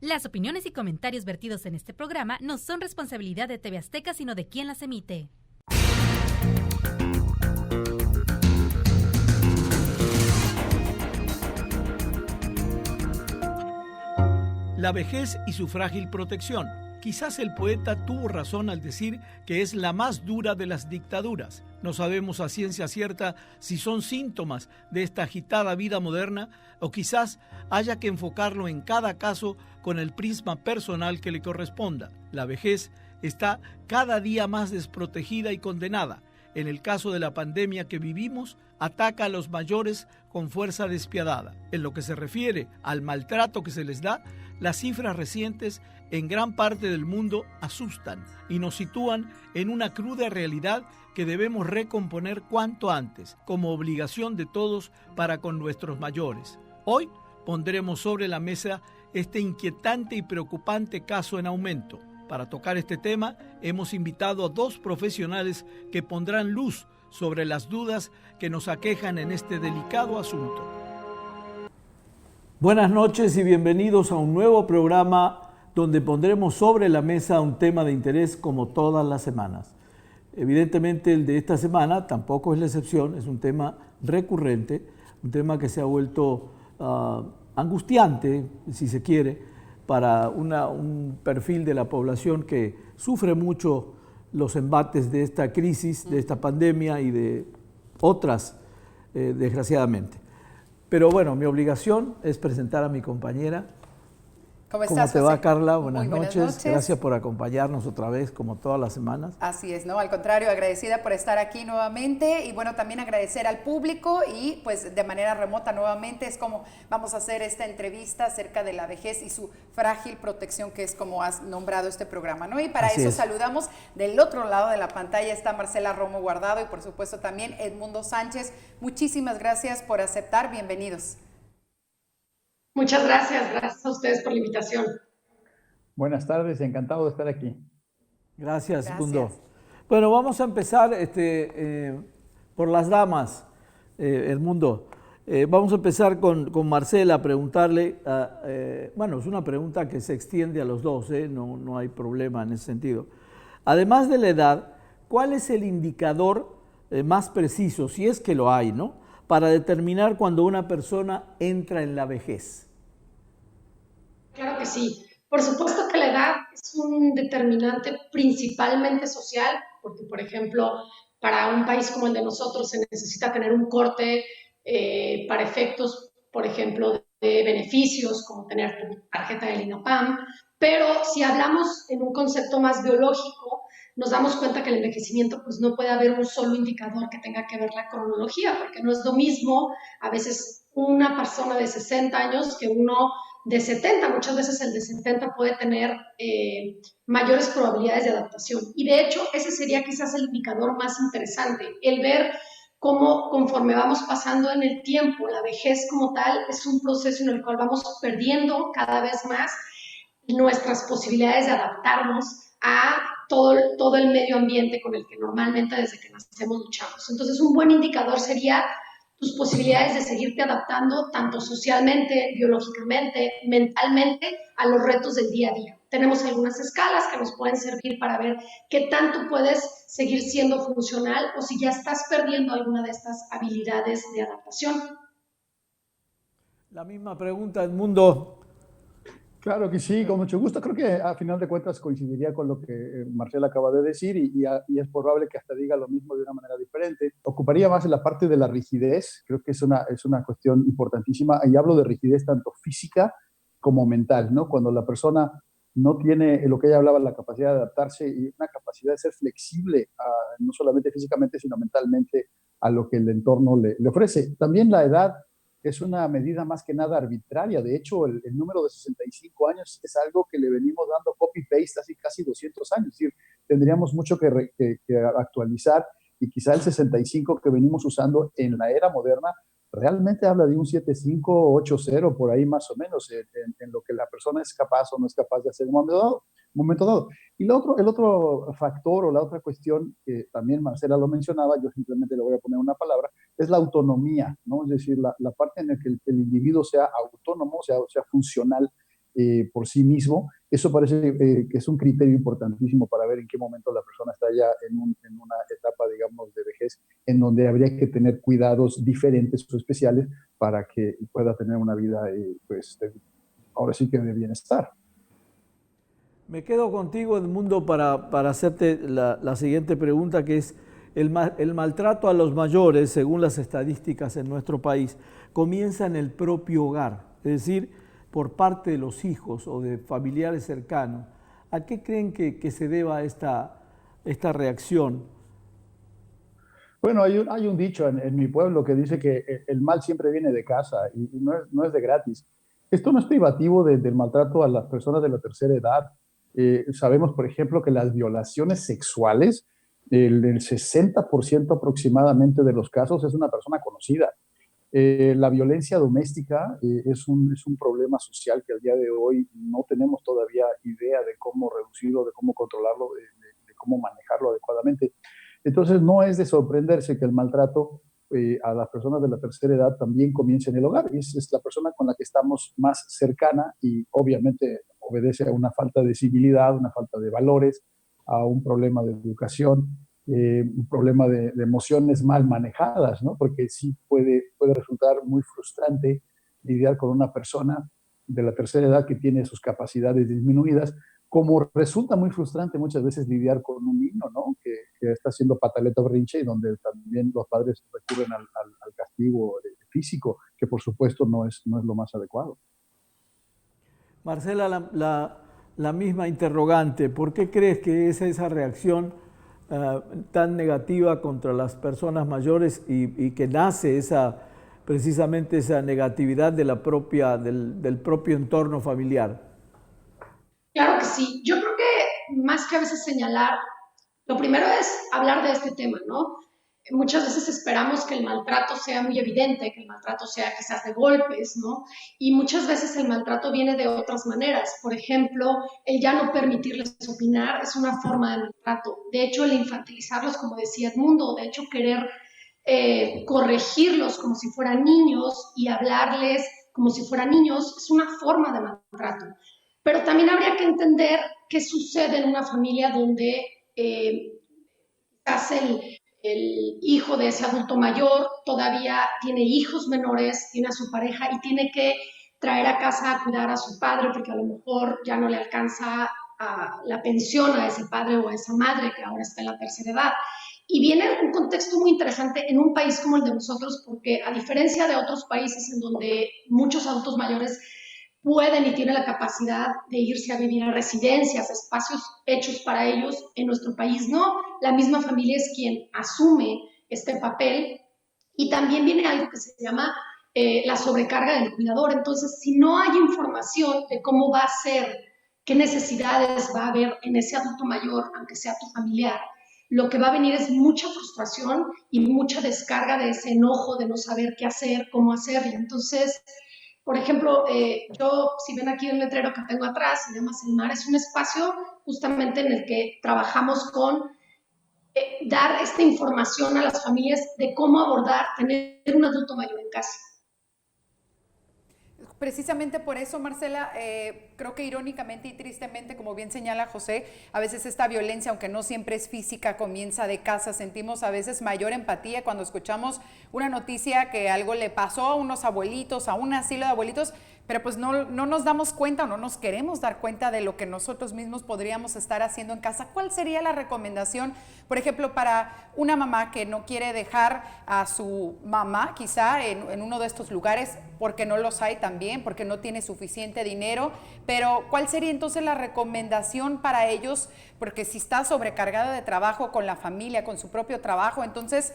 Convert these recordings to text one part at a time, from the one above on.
Las opiniones y comentarios vertidos en este programa no son responsabilidad de TV Azteca, sino de quien las emite. La vejez y su frágil protección. Quizás el poeta tuvo razón al decir que es la más dura de las dictaduras. No sabemos a ciencia cierta si son síntomas de esta agitada vida moderna o quizás haya que enfocarlo en cada caso con el prisma personal que le corresponda. La vejez está cada día más desprotegida y condenada. En el caso de la pandemia que vivimos, ataca a los mayores con fuerza despiadada. En lo que se refiere al maltrato que se les da, las cifras recientes en gran parte del mundo asustan y nos sitúan en una cruda realidad que debemos recomponer cuanto antes, como obligación de todos para con nuestros mayores. Hoy pondremos sobre la mesa este inquietante y preocupante caso en aumento. Para tocar este tema, hemos invitado a dos profesionales que pondrán luz sobre las dudas que nos aquejan en este delicado asunto. Buenas noches y bienvenidos a un nuevo programa donde pondremos sobre la mesa un tema de interés como todas las semanas. Evidentemente el de esta semana tampoco es la excepción, es un tema recurrente, un tema que se ha vuelto angustiante, si se quiere, para un perfil de la población que sufre mucho los embates de esta crisis, de esta pandemia y de otras, desgraciadamente. Pero bueno, mi obligación es presentar a mi compañera. ¿Cómo estás, te va, José? Carla? Buenas noches. Gracias por acompañarnos otra vez, como todas las semanas. Así es, ¿no? Al contrario, agradecida por estar aquí nuevamente y bueno, también agradecer al público y pues de manera remota nuevamente es como vamos a hacer esta entrevista acerca de la vejez y su frágil protección, que es como has nombrado este programa, ¿no? Y para eso saludamos del otro lado de la pantalla está Marcela Romo Guardado y por supuesto también Edmundo Sánchez. Muchísimas gracias por aceptar, bienvenidos. Muchas gracias a ustedes por la invitación. Buenas tardes, encantado de estar aquí. Gracias, Edmundo. Bueno, vamos a empezar por las damas, Edmundo. Vamos a empezar con Marcela a preguntarle, bueno, es una pregunta que se extiende a los dos, no hay problema en ese sentido. Además de la edad, ¿cuál es el indicador más preciso, si es que lo hay, ¿no?, para determinar cuando una persona entra en la vejez? Claro que sí. Por supuesto que la edad es un determinante principalmente social, porque, por ejemplo, para un país como el de nosotros se necesita tener un corte para efectos, por ejemplo, de beneficios, como tener tu tarjeta del INAPAM, pero si hablamos en un concepto más biológico, nos damos cuenta que el envejecimiento, pues no puede haber un solo indicador que tenga que ver la cronología, porque no es lo mismo a veces una persona de 60 años que uno de 70. Muchas veces el de 70 puede tener mayores probabilidades de adaptación. Y de hecho, ese sería quizás el indicador más interesante, el ver cómo conforme vamos pasando en el tiempo, la vejez como tal es un proceso en el cual vamos perdiendo cada vez más nuestras posibilidades de adaptarnos a todo el medio ambiente con el que normalmente desde que nacemos luchamos. Entonces, un buen indicador sería tus posibilidades de seguirte adaptando tanto socialmente, biológicamente, mentalmente a los retos del día a día. Tenemos algunas escalas que nos pueden servir para ver qué tanto puedes seguir siendo funcional o si ya estás perdiendo alguna de estas habilidades de adaptación. La misma pregunta, Edmundo. Claro que sí, con mucho gusto. Creo que a final de cuentas coincidiría con lo que Marcela acaba de decir y es probable que hasta diga lo mismo de una manera diferente. Ocuparía más en la parte de la rigidez. Creo que es una cuestión importantísima y hablo de rigidez tanto física como mental, ¿no? Cuando la persona no tiene lo que ella hablaba, la capacidad de adaptarse y una capacidad de ser flexible, no solamente físicamente, sino mentalmente a lo que el entorno le ofrece. También la edad es una medida más que nada arbitraria. De hecho, el número de 65 años es algo que le venimos dando copy-paste hace casi 200 años. Es decir, tendríamos mucho que actualizar y quizá el 65 que venimos usando en la era moderna realmente habla de un 75, 80, por ahí más o menos, en lo que la persona es capaz o no es capaz de hacer en un momento dado. Y el otro factor o la otra cuestión que también Marcela lo mencionaba, yo simplemente le voy a poner una palabra, es la autonomía, ¿no? Es decir, la parte en la que el individuo sea autónomo, sea funcional por sí mismo, eso parece que es un criterio importantísimo para ver en qué momento la persona está ya en una etapa, digamos, de vejez, en donde habría que tener cuidados diferentes o especiales para que pueda tener una vida, pues, ahora sí que de bienestar. Me quedo contigo, Edmundo, para hacerte la siguiente pregunta, que es el maltrato a los mayores, según las estadísticas en nuestro país, comienza en el propio hogar, es decir, por parte de los hijos o de familiares cercanos. ¿A qué creen que se deba esta reacción? Bueno, hay un dicho en mi pueblo que dice que el mal siempre viene de casa y no es de gratis. Esto no es privativo del maltrato a las personas de la tercera edad. Sabemos, por ejemplo, que las violaciones sexuales, el 60% aproximadamente de los casos es una persona conocida. La violencia doméstica es un problema social que al día de hoy no tenemos todavía idea de cómo reducirlo, de cómo controlarlo, de cómo manejarlo adecuadamente. Entonces, no es de sorprenderse que el maltrato a las personas de la tercera edad también comience en el hogar. Es la persona con la que estamos más cercana y obviamente obedece a una falta de civilidad, una falta de valores, a un problema de educación, un problema de emociones mal manejadas, ¿no? Porque sí puede resultar muy frustrante lidiar con una persona de la tercera edad que tiene sus capacidades disminuidas, como resulta muy frustrante muchas veces lidiar con un niño, ¿no? Que está haciendo pataleta o berrinche y donde también los padres recurren al castigo físico, que por supuesto no es lo más adecuado. Marcela, la misma interrogante, ¿por qué crees que es esa reacción tan negativa contra las personas mayores y que nace precisamente esa negatividad de del propio entorno familiar? Claro que sí. Yo creo que más que a veces señalar, lo primero es hablar de este tema, ¿no? Muchas veces esperamos que el maltrato sea muy evidente, que el maltrato sea quizás de golpes, ¿no? Y muchas veces el maltrato viene de otras maneras. Por ejemplo, el ya no permitirles opinar es una forma de maltrato. De hecho, el infantilizarlos, como decía Edmundo, de hecho, querer corregirlos como si fueran niños y hablarles como si fueran niños es una forma de maltrato. Pero también habría que entender qué sucede en una familia donde quizás el hijo de ese adulto mayor todavía tiene hijos menores, tiene a su pareja y tiene que traer a casa a cuidar a su padre porque a lo mejor ya no le alcanza la pensión a ese padre o a esa madre que ahora está en la tercera edad. Y viene un contexto muy interesante en un país como el de nosotros porque a diferencia de otros países en donde muchos adultos mayores pueden y tienen la capacidad de irse a vivir a residencias, espacios hechos para ellos. En nuestro país no, la misma familia es quien asume este papel y también viene algo que se llama la sobrecarga del cuidador. Entonces, si no hay información de cómo va a ser, qué necesidades va a haber en ese adulto mayor, aunque sea tu familiar, lo que va a venir es mucha frustración y mucha descarga de ese enojo de no saber qué hacer, cómo hacerlo. Entonces, por ejemplo, yo, si ven aquí el letrero que tengo atrás, se llama Selmar, es un espacio justamente en el que trabajamos con dar esta información a las familias de cómo abordar tener un adulto mayor en casa. Precisamente por eso, Marcela, creo que irónicamente y tristemente, como bien señala José, a veces esta violencia, aunque no siempre es física, comienza de casa. Sentimos a veces mayor empatía cuando escuchamos una noticia que algo le pasó a unos abuelitos, a un asilo de abuelitos, pero pues no nos damos cuenta o no nos queremos dar cuenta de lo que nosotros mismos podríamos estar haciendo en casa. ¿Cuál sería la recomendación, por ejemplo, para una mamá que no quiere dejar a su mamá quizá en uno de estos lugares porque no los hay también, porque no tiene suficiente dinero, pero ¿cuál sería entonces la recomendación para ellos? Porque si está sobrecargada de trabajo con la familia, con su propio trabajo, entonces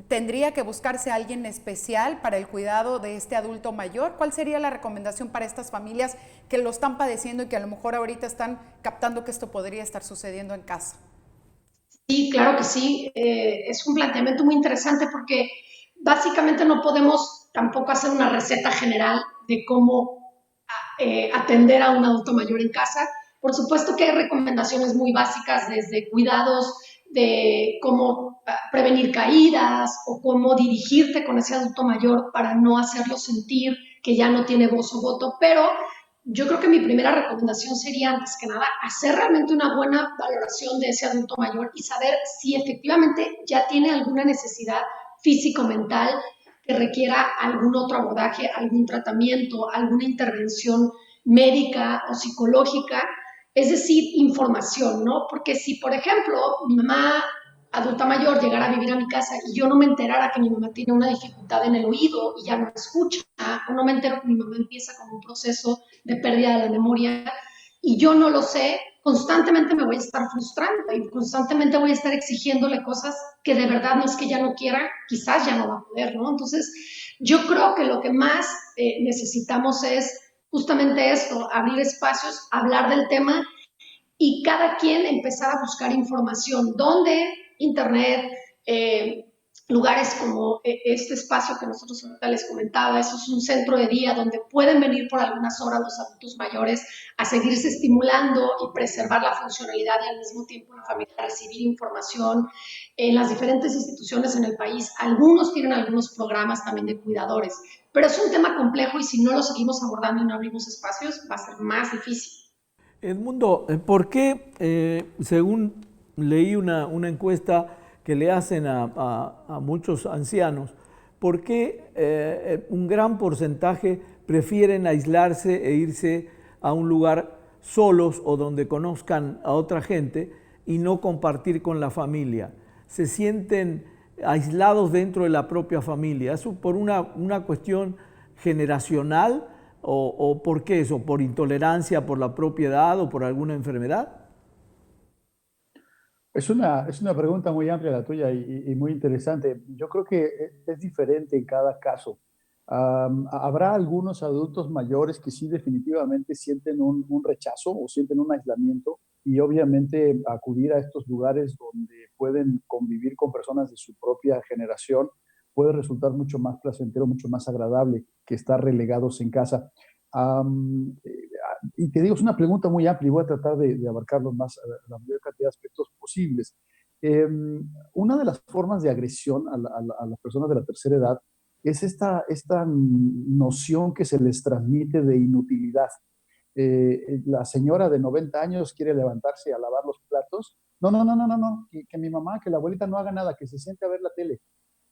¿tendría que buscarse a alguien especial para el cuidado de este adulto mayor? ¿Cuál sería la recomendación para estas familias que lo están padeciendo y que a lo mejor ahorita están captando que esto podría estar sucediendo en casa? Sí, claro que sí. Es un planteamiento muy interesante porque básicamente no podemos tampoco hacer una receta general de cómo atender a un adulto mayor en casa. Por supuesto que hay recomendaciones muy básicas desde cuidados de cómo prevenir caídas o cómo dirigirte con ese adulto mayor para no hacerlo sentir que ya no tiene voz o voto, pero yo creo que mi primera recomendación sería, antes que nada, hacer realmente una buena valoración de ese adulto mayor y saber si efectivamente ya tiene alguna necesidad físico-mental que requiera algún otro abordaje, algún tratamiento, alguna intervención médica o psicológica, es decir, información, ¿no? Porque si, por ejemplo, mi mamá adulta mayor llegara a vivir a mi casa y yo no me enterara que mi mamá tiene una dificultad en el oído y ya no escucha, o no me entero que mi mamá empieza con un proceso de pérdida de la memoria y yo no lo sé, constantemente me voy a estar frustrando y constantemente voy a estar exigiéndole cosas que de verdad no es que ya no quiera, quizás ya no va a poder, ¿no? Entonces, yo creo que lo que más necesitamos es justamente esto, abrir espacios, hablar del tema y cada quien empezar a buscar información. ¿Dónde? Internet, lugares como este espacio que nosotros ahorita les comentaba, eso es un centro de día donde pueden venir por algunas horas los adultos mayores a seguirse estimulando y preservar la funcionalidad y al mismo tiempo la familia recibir información en las diferentes instituciones en el país. Algunos tienen algunos programas también de cuidadores, pero es un tema complejo y si no lo seguimos abordando y no abrimos espacios va a ser más difícil. Edmundo, ¿por qué, según leí una encuesta que le hacen a muchos ancianos, por qué un gran porcentaje prefieren aislarse e irse a un lugar solos o donde conozcan a otra gente y no compartir con la familia? Se sienten aislados dentro de la propia familia. ¿Eso por una cuestión generacional o por qué eso? ¿Por intolerancia, por la propiedad o por alguna enfermedad? Es una pregunta muy amplia la tuya y muy interesante. Yo creo que es diferente en cada caso. Habrá algunos adultos mayores que sí definitivamente sienten un rechazo o sienten un aislamiento y obviamente acudir a estos lugares donde pueden convivir con personas de su propia generación puede resultar mucho más placentero, mucho más agradable que estar relegados en casa. Um, y te digo, es una pregunta muy amplia y voy a tratar de abarcarlo más, la mayor cantidad de aspectos posibles. Una de las formas de agresión a las personas de la tercera edad es esta noción que se les transmite de inutilidad. La señora de 90 años quiere levantarse a lavar los platos. No, no, no, no, no, no, que mi mamá, que la abuelita no haga nada, que se siente a ver la tele.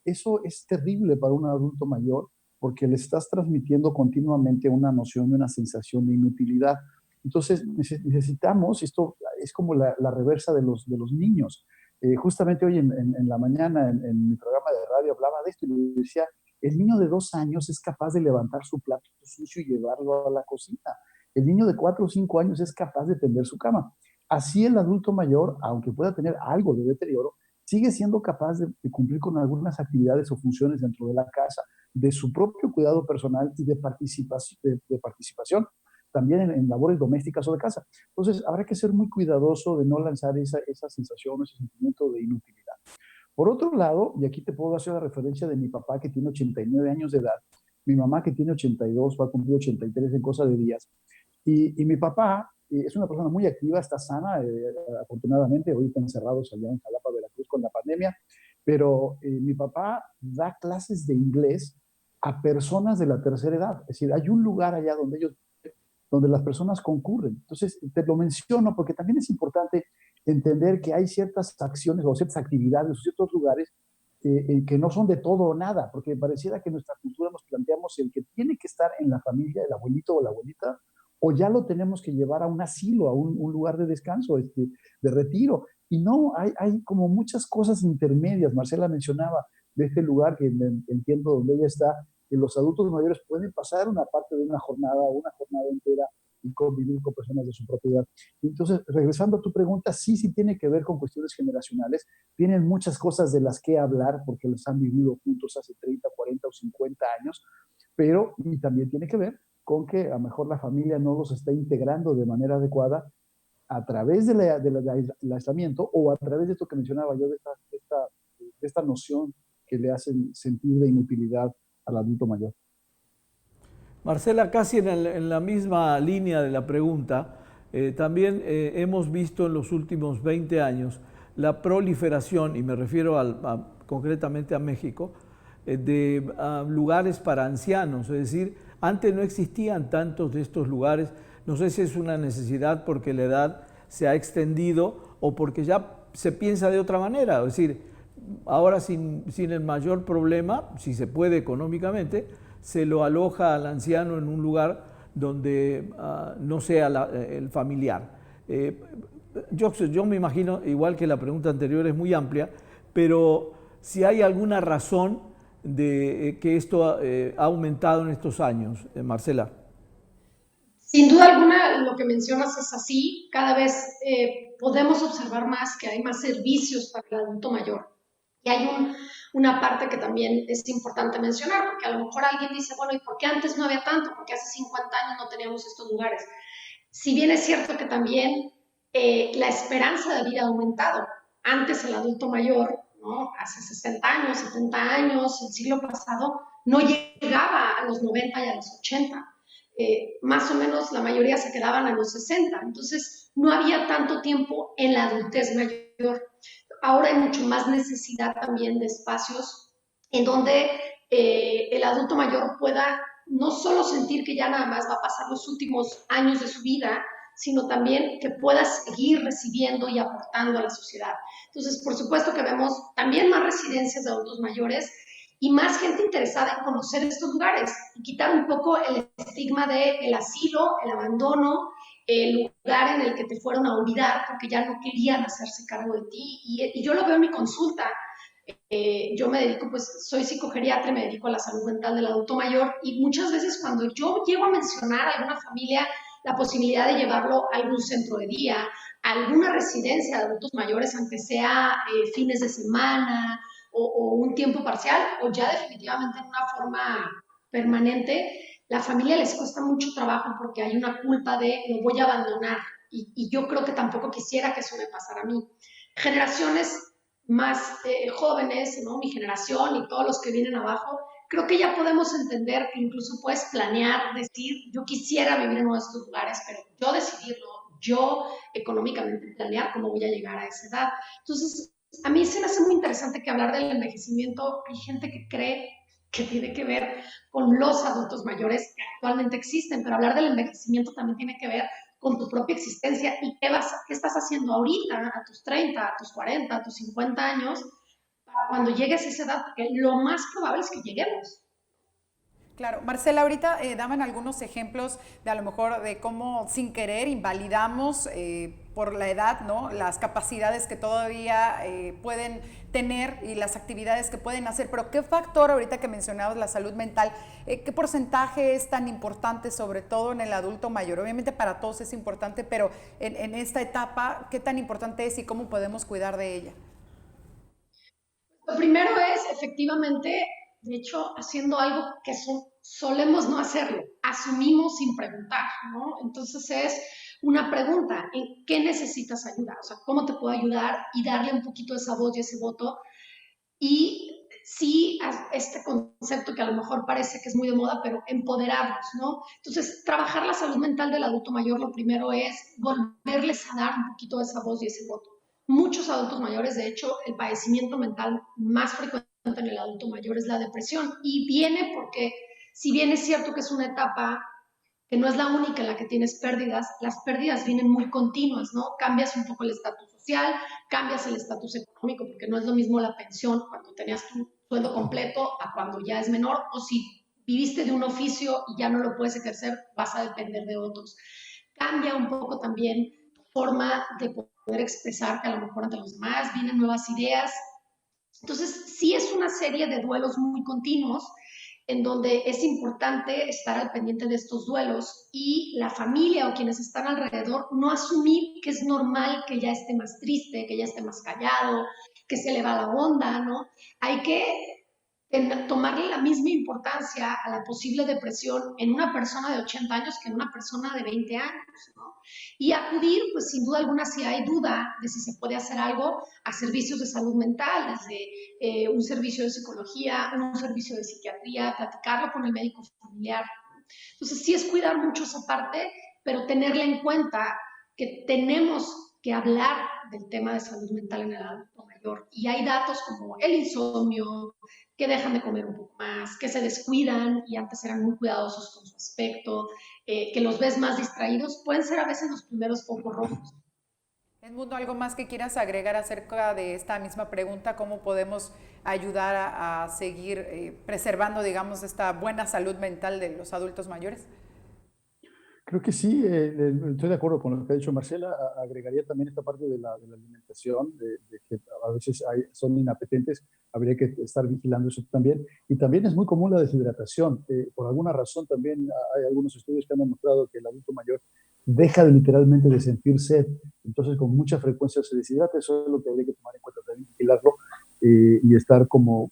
Eso es terrible para un adulto mayor porque le estás transmitiendo continuamente una noción y una sensación de inutilidad. Entonces necesitamos, esto es como la reversa de los niños. Justamente hoy en la mañana en mi programa de radio hablaba de esto y le decía, el niño de 2 años es capaz de levantar su plato sucio y llevarlo a la cocina. El niño de 4 o 5 años es capaz de tender su cama. Así el adulto mayor, aunque pueda tener algo de deterioro, sigue siendo capaz de cumplir con algunas actividades o funciones dentro de la casa, de su propio cuidado personal y de participación también en labores domésticas o de casa. Entonces, habrá que ser muy cuidadoso de no lanzar esa sensación, ese sentimiento de inutilidad. Por otro lado, y aquí te puedo hacer la referencia de mi papá que tiene 89 años de edad, mi mamá que tiene 82, va a cumplir 83 en cosa de días, y mi papá es una persona muy activa, está sana, afortunadamente, ahorita encerrados allá en Jalapa, Veracruz con la pandemia, pero mi papá da clases de inglés a personas de la tercera edad. Es decir, hay un lugar allá donde las personas concurren. Entonces, te lo menciono porque también es importante entender que hay ciertas acciones o ciertas actividades o ciertos lugares que no son de todo o nada, porque pareciera que en nuestra cultura nos planteamos el que tiene que estar en la familia, el abuelito o la abuelita, o ya lo tenemos que llevar a un asilo, a un lugar de descanso, de retiro. Y no, hay como muchas cosas intermedias. Marcela mencionaba de este lugar que entiendo donde ella está, que los adultos mayores pueden pasar una parte de una jornada o una jornada entera y convivir con personas de su propiedad. Entonces, regresando a tu pregunta, sí tiene que ver con cuestiones generacionales. Tienen muchas cosas de las que hablar porque los han vivido juntos hace 30, 40 o 50 años, pero y también tiene que ver con que a lo mejor la familia no los está integrando de manera adecuada a través del aislamiento o a través de esto que mencionaba yo, de esta noción que le hacen sentir de inutilidad al adulto mayor. Marcela, casi en la misma línea de la pregunta, también hemos visto en los últimos 20 años la proliferación, y me refiero concretamente a México, de lugares para ancianos, es decir, Antes no existían tantos de estos lugares. No sé si es una necesidad porque la edad se ha extendido o porque ya se piensa de otra manera. Es decir, ahora sin el mayor problema, si se puede económicamente, se lo aloja al anciano en un lugar donde no sea el familiar. Yo me imagino, igual que la pregunta anterior es muy amplia, pero si hay alguna razón de que esto ha aumentado en estos años, Marcela. Sin duda alguna, lo que mencionas es así. Cada vez podemos observar más que hay más servicios para el adulto mayor. Y hay una parte que también es importante mencionar, porque a lo mejor alguien dice, bueno, ¿y por qué antes no había tanto? Porque hace 50 años no teníamos estos lugares. Si bien es cierto que también la esperanza de vida ha aumentado. Antes el adulto mayor, ¿no? Hace 60 años, 70 años, el siglo pasado, no llegaba a los 90 y a los 80. Más o menos la mayoría se quedaban a los 60. Entonces no había tanto tiempo en la adultez mayor. Ahora hay mucho más necesidad también de espacios en donde el adulto mayor pueda no solo sentir que ya nada más va a pasar los últimos años de su vida, sino también que pueda seguir recibiendo y aportando a la sociedad. Entonces, por supuesto que vemos también más residencias de adultos mayores y más gente interesada en conocer estos lugares y quitar un poco el estigma del asilo, el abandono, el lugar en el que te fueron a olvidar porque ya no querían hacerse cargo de ti. Y yo lo veo en mi consulta. Yo me dedico, pues soy psicogeriatra, me dedico a la salud mental del adulto mayor y muchas veces cuando yo llego a mencionar a alguna familia la posibilidad de llevarlo a algún centro de día, a alguna residencia de adultos mayores, aunque sea fines de semana o un tiempo parcial o ya definitivamente en una forma permanente, la familia les cuesta mucho trabajo porque hay una culpa de lo voy a abandonar y yo creo que tampoco quisiera que eso me pasara a mí. Generaciones más jóvenes, ¿no? Mi generación y todos los que vienen abajo, creo que ya podemos entender que incluso puedes planear, decir, yo quisiera vivir en uno de estos lugares, pero yo decidirlo, yo económicamente planear cómo voy a llegar a esa edad. Entonces, a mí se me hace muy interesante que hablar del envejecimiento, hay gente que cree que tiene que ver con los adultos mayores que actualmente existen, pero hablar del envejecimiento también tiene que ver con tu propia existencia y qué estás haciendo ahorita, a tus 30, a tus 40, a tus 50 años, para cuando llegues a esa edad, porque lo más probable es que lleguemos. Claro, Marcela, ahorita daban algunos ejemplos de a lo mejor de cómo sin querer invalidamos por la edad, ¿no? Las capacidades que todavía pueden tener y las actividades que pueden hacer, pero ¿qué factor ahorita que mencionabas la salud mental, qué porcentaje es tan importante sobre todo en el adulto mayor? Obviamente para todos es importante, pero en esta etapa, ¿qué tan importante es y cómo podemos cuidar de ella? Lo primero es efectivamente, de hecho, haciendo algo que solemos no hacerlo, asumimos sin preguntar, ¿no? Entonces es una pregunta, ¿en qué necesitas ayuda? O sea, ¿cómo te puedo ayudar? Y darle un poquito de esa voz y ese voto. Y sí, este concepto que a lo mejor parece que es muy de moda, pero empoderarnos, ¿no? Entonces, trabajar la salud mental del adulto mayor, lo primero es volverles a dar un poquito de esa voz y ese voto. Muchos adultos mayores, de hecho, el padecimiento mental más frecuente en el adulto mayor es la depresión y viene porque, si bien es cierto que es una etapa que no es la única en la que tienes pérdidas, las pérdidas vienen muy continuas, ¿no? Cambias un poco el estatus social, cambias el estatus económico, porque no es lo mismo la pensión cuando tenías tu sueldo completo a cuando ya es menor, o si viviste de un oficio y ya no lo puedes ejercer, vas a depender de otros. Cambia un poco también tu forma de poder expresarte a lo mejor ante los demás, vienen nuevas ideas. Entonces, sí es una serie de duelos muy continuos en donde es importante estar al pendiente de estos duelos y la familia o quienes están alrededor no asumir que es normal que ya esté más triste, que ya esté más callado, que se le va la onda, ¿no? Hay que tomarle la misma importancia a la posible depresión en una persona de 80 años que en una persona de 20 años, ¿no? Y acudir, pues sin duda alguna, si hay duda de si se puede hacer algo, a servicios de salud mental, desde un servicio de psicología, un servicio de psiquiatría, platicarlo con el médico familiar. Entonces sí es cuidar mucho esa parte, pero tenerle en cuenta que tenemos que hablar del tema de salud mental en el adulto mayor. Y hay datos como el insomnio, que dejan de comer un poco más, que se descuidan y antes eran muy cuidadosos con su aspecto, que los ves más distraídos, pueden ser a veces los primeros focos rojos. Edmundo, ¿algo más que quieras agregar acerca de esta misma pregunta? ¿Cómo podemos ayudar a seguir preservando, digamos, esta buena salud mental de los adultos mayores? Creo que sí, estoy de acuerdo con lo que ha dicho Marcela. Agregaría también esta parte de la alimentación, de que a veces son inapetentes, habría que estar vigilando eso también. Y también es muy común la deshidratación. Por alguna razón también hay algunos estudios que han demostrado que el adulto mayor deja literalmente de sentir sed, entonces con mucha frecuencia se deshidrata. Eso es lo que habría que tomar en cuenta también, vigilarlo y estar como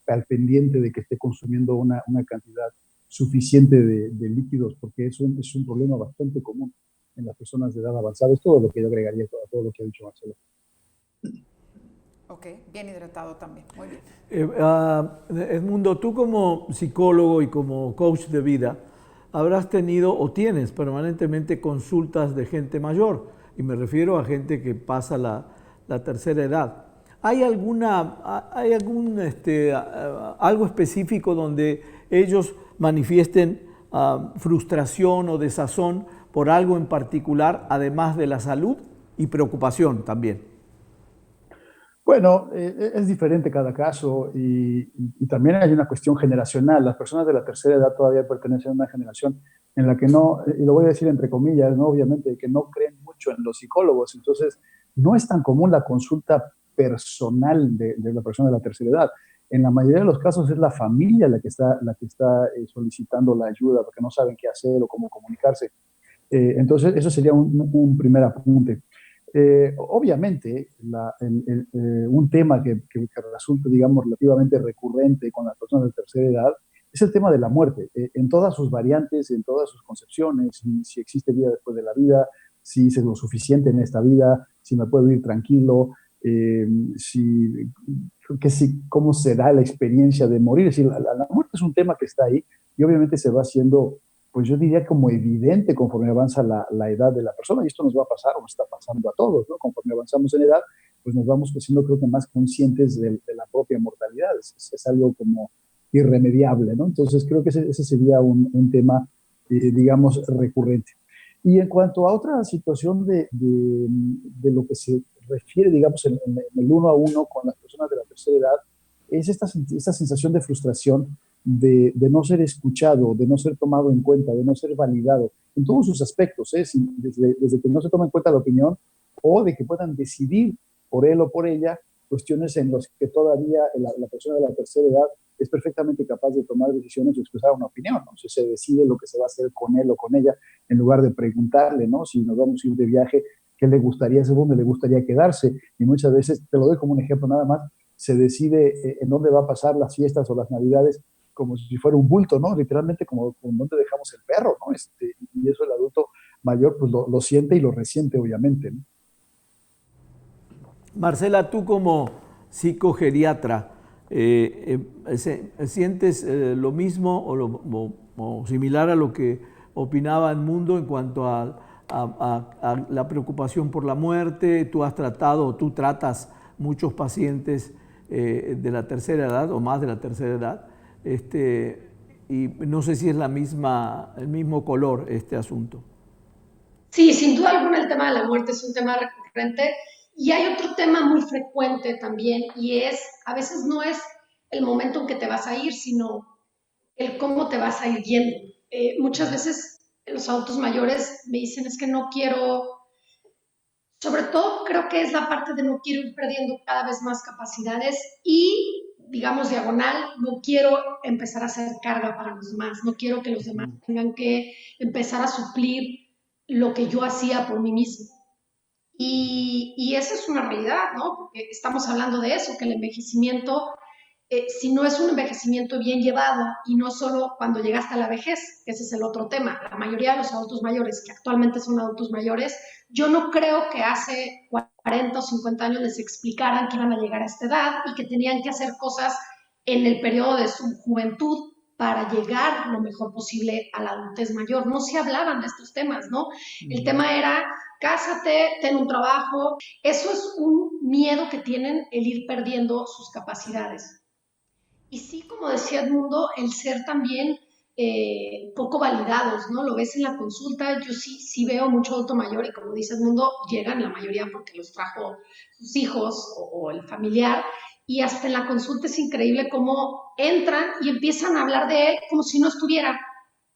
al pendiente de que esté consumiendo una cantidad suficiente de líquidos, porque es un problema bastante común en las personas de edad avanzada. Es todo lo que yo agregaría a todo lo que ha dicho Marcelo. Ok, bien hidratado también, muy bien. Edmundo, tú como psicólogo y como coach de vida, habrás tenido o tienes permanentemente consultas de gente mayor, y me refiero a gente que pasa la tercera edad. ¿Hay algo específico donde ellos manifiesten frustración o desazón por algo en particular, además de la salud y preocupación también? Bueno, es diferente cada caso y también hay una cuestión generacional. Las personas de la tercera edad todavía pertenecen a una generación en la que no, y lo voy a decir entre comillas, ¿no? Obviamente, que no creen mucho en los psicólogos. Entonces, no es tan común la consulta personal de la persona de la tercera edad. En la mayoría de los casos es la familia la que está solicitando la ayuda porque no saben qué hacer o cómo comunicarse. Entonces, eso sería un primer apunte. Obviamente, un tema que resulta, digamos, relativamente recurrente con las personas de tercera edad es el tema de la muerte, en todas sus variantes, en todas sus concepciones, si existe vida después de la vida, si hice lo suficiente en esta vida, si me puedo ir tranquilo, cómo será la experiencia de morir. Es decir, la muerte es un tema que está ahí y obviamente se va haciendo, pues yo diría como evidente conforme avanza la edad de la persona, y esto nos va a pasar o nos está pasando a todos, ¿no? Conforme avanzamos en edad, pues nos vamos haciendo, creo que, más conscientes de la propia mortalidad. Es algo como irremediable, ¿no? Entonces creo que ese sería un tema, digamos, recurrente. Y en cuanto a otra situación de lo que se refiere, digamos, en el uno a uno con las personas de la tercera edad, es esta sensación de frustración de no ser escuchado, de no ser tomado en cuenta, de no ser validado en todos sus aspectos, desde que no se toma en cuenta la opinión o de que puedan decidir por él o por ella cuestiones en las que todavía la persona de la tercera edad es perfectamente capaz de tomar decisiones o expresar una opinión, ¿no? O sea, se decide lo que se va a hacer con él o con ella en lugar de preguntarle, ¿no? Si nos vamos a ir de viaje, ¿qué le gustaría hacer, dónde le gustaría quedarse? Y muchas veces, te lo doy como un ejemplo nada más, se decide en dónde va a pasar las fiestas o las navidades como si fuera un bulto, ¿no? Literalmente como dónde dejamos el perro, ¿no? Y eso el adulto mayor pues lo siente y lo resiente, obviamente, ¿no? Marcela, tú como psicogeriatra, ¿sientes lo mismo o similar a lo que opinaba Edmundo en cuanto a la preocupación por la muerte? Tú tratas muchos pacientes de la tercera edad o más de la tercera edad, y no sé si es el mismo color este asunto. Sí, sin duda alguna el tema de la muerte es un tema recurrente. Y hay otro tema muy frecuente también, y a veces no es el momento en que te vas a ir, sino el cómo te vas a ir yendo. Muchas veces los adultos mayores me dicen, es que no quiero, sobre todo creo que es la parte de no quiero ir perdiendo cada vez más capacidades y, digamos, diagonal, no quiero empezar a hacer carga para los demás, no quiero que los demás tengan que empezar a suplir lo que yo hacía por mí mismo. Y esa es una realidad, ¿no? Porque estamos hablando de eso, que el envejecimiento, si no es un envejecimiento bien llevado y no solo cuando llegaste a la vejez, que ese es el otro tema, la mayoría de los adultos mayores, que actualmente son adultos mayores, yo no creo que hace 40 o 50 años les explicaran que iban a llegar a esta edad y que tenían que hacer cosas en el periodo de su juventud para llegar lo mejor posible a la adultez mayor. No se hablaban de estos temas, ¿no? El tema era, cásate, ten un trabajo. Eso es un miedo que tienen, el ir perdiendo sus capacidades. Y sí, como decía Edmundo, el ser también poco validados, ¿no? Lo ves en la consulta, yo sí veo mucho adulto mayor y como dice Edmundo, llegan la mayoría porque los trajo sus hijos o el familiar, y hasta en la consulta es increíble cómo entran y empiezan a hablar de él como si no estuviera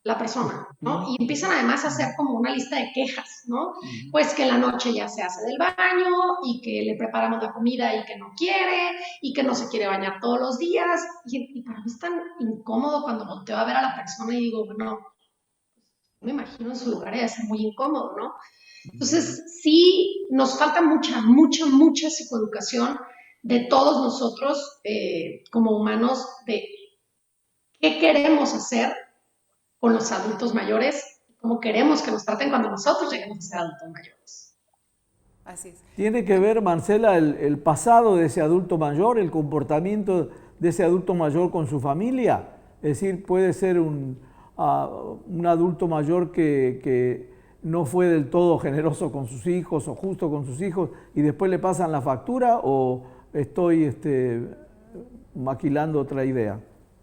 la persona, ¿no? Y empiezan además a hacer como una lista de quejas, ¿no? Pues que en la noche ya se hace del baño y que le preparamos la comida y que no quiere y que no se quiere bañar todos los días. Y para mí es tan incómodo cuando volteo a ver a la persona y digo, bueno, me imagino en su lugar debe ser muy incómodo, ¿no? Entonces, sí, nos falta mucha psicoeducación de todos nosotros como humanos de qué queremos hacer con los adultos mayores, cómo queremos que nos traten cuando nosotros lleguemos a ser adultos mayores. Así es. Tiene que ver, Marcela, el pasado de ese adulto mayor, el comportamiento de ese adulto mayor con su familia. Es decir, puede ser un adulto mayor que no fue del todo generoso con sus hijos o justo con sus hijos y después le pasan la factura, o estoy maquilando otra idea.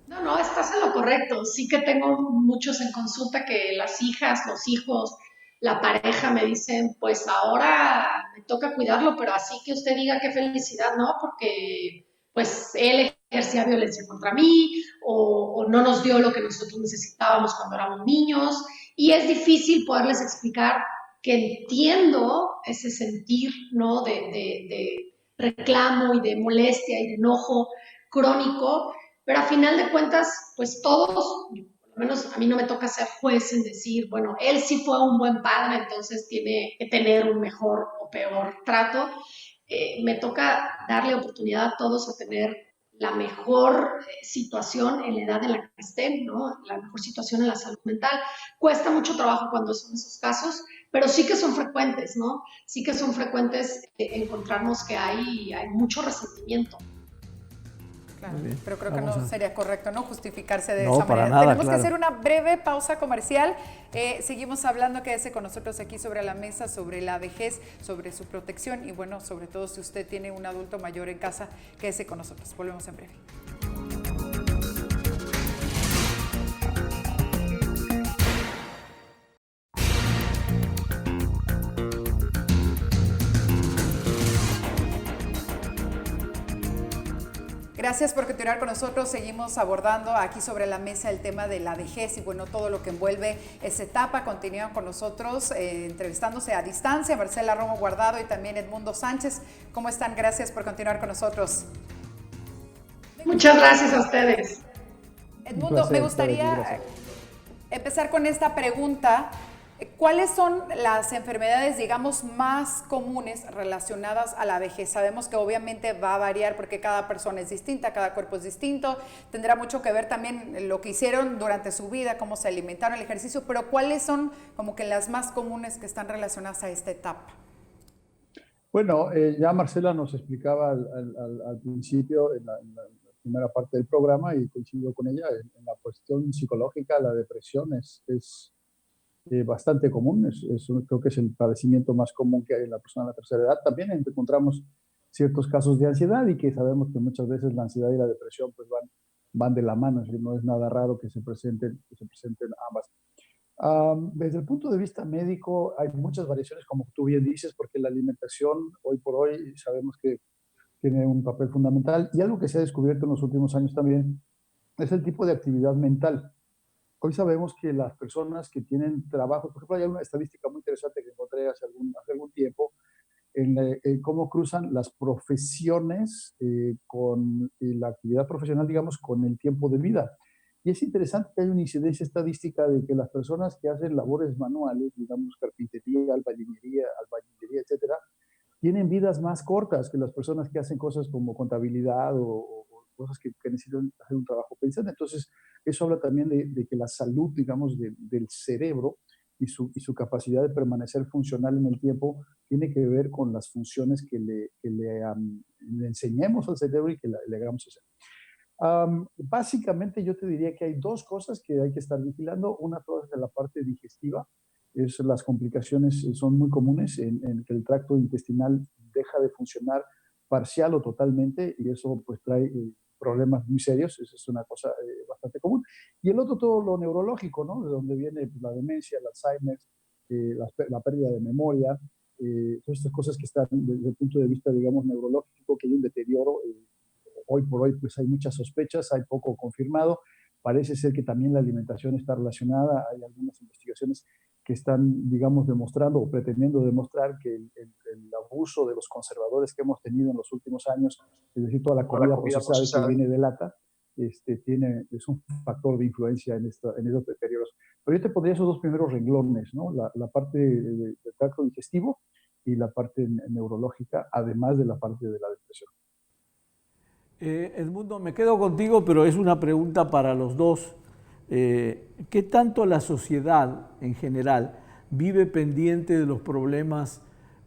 No, estás en lo correcto. Sí que tengo muchos en consulta que las hijas, los hijos, la pareja me dicen, pues ahora me toca cuidarlo, pero así que usted diga qué felicidad, ¿no? Porque pues él ejercía violencia contra mí o no nos dio lo que nosotros necesitábamos cuando éramos niños. Y es difícil poderles explicar que entiendo ese sentir, ¿no? De reclamo y de molestia y de enojo crónico, pero a final de cuentas, pues todos, por lo menos a mí no me toca ser juez en decir, bueno, él sí fue un buen padre, entonces tiene que tener un mejor o peor trato. Me toca darle oportunidad a todos a tener la mejor situación en la edad en la que estén, ¿no? La mejor situación en la salud mental. Cuesta mucho trabajo cuando son esos casos, pero sí que son frecuentes, ¿no? Sí que son frecuentes encontrarnos que hay mucho resentimiento. Claro, pero creo que no sería correcto no justificarse de no, esa manera. Nada, Tenemos claro. que hacer una breve pausa comercial. Seguimos hablando, quédese con nosotros aquí sobre la mesa, sobre la vejez, sobre su protección y bueno, sobre todo si usted tiene un adulto mayor en casa, quédese con nosotros. Volvemos en breve. Gracias por continuar con nosotros. Seguimos abordando aquí sobre la mesa el tema de la vejez y bueno, todo lo que envuelve esa etapa. Continúan con nosotros entrevistándose a distancia Marcela Romo Guardado y también Edmundo Sánchez. ¿Cómo están? Gracias por continuar con nosotros. Muchas gracias a ustedes. Edmundo, me gustaría empezar con esta pregunta. ¿Cuáles son las enfermedades, digamos, más comunes relacionadas a la vejez? Sabemos que obviamente va a variar porque cada persona es distinta, cada cuerpo es distinto, tendrá mucho que ver también lo que hicieron durante su vida, cómo se alimentaron, el ejercicio, pero ¿cuáles son como que las más comunes que están relacionadas a esta etapa? Bueno, ya Marcela nos explicaba al principio, en la primera parte del programa, y coincido con ella, en la cuestión psicológica, la depresión es bastante común, creo que es el padecimiento más común que hay en la persona de la tercera edad. También encontramos ciertos casos de ansiedad y que sabemos que muchas veces la ansiedad y la depresión pues van de la mano, es decir, no es nada raro que se presenten ambas. Desde el punto de vista médico hay muchas variaciones, como tú bien dices, porque la alimentación hoy por hoy sabemos que tiene un papel fundamental, y algo que se ha descubierto en los últimos años también es el tipo de actividad mental. Hoy sabemos que las personas que tienen trabajo, por ejemplo, hay una estadística muy interesante que encontré hace algún tiempo, en cómo cruzan las profesiones con la actividad profesional, digamos, con el tiempo de vida. Y es interesante que hay una incidencia estadística de que las personas que hacen labores manuales, digamos, carpintería, albañilería, etcétera, tienen vidas más cortas que las personas que hacen cosas como contabilidad o cosas que necesitan hacer un trabajo pensante. Entonces, eso habla también de que la salud, digamos, del cerebro y su capacidad de permanecer funcional en el tiempo tiene que ver con las funciones que le enseñemos al cerebro y que le hagamos hacer. Básicamente yo te diría que hay dos cosas que hay que estar vigilando. Una toda es de la parte digestiva. Las complicaciones son muy comunes en que el tracto intestinal deja de funcionar parcial o totalmente y eso pues trae problemas muy serios. Esa es una cosa bastante común. Y el otro todo lo neurológico, ¿no? De donde viene pues, la demencia, el Alzheimer, la pérdida de memoria, todas estas cosas que están desde el punto de vista, digamos, neurológico, que hay un deterioro. Hoy por hoy pues hay muchas sospechas, hay poco confirmado. Parece ser que también la alimentación está relacionada. Hay algunas investigaciones que están, digamos, demostrando o pretendiendo demostrar que el abuso de los conservadores que hemos tenido en los últimos años, es decir, toda la comida procesada que viene de lata, es un factor de influencia en esos deterioros. Pero yo te pondría esos dos primeros renglones, ¿no? La parte del tracto digestivo y la parte neurológica, además de la parte de la depresión. Edmundo, me quedo contigo, pero es una pregunta para los dos. ¿Qué tanto la sociedad en general vive pendiente de los problemas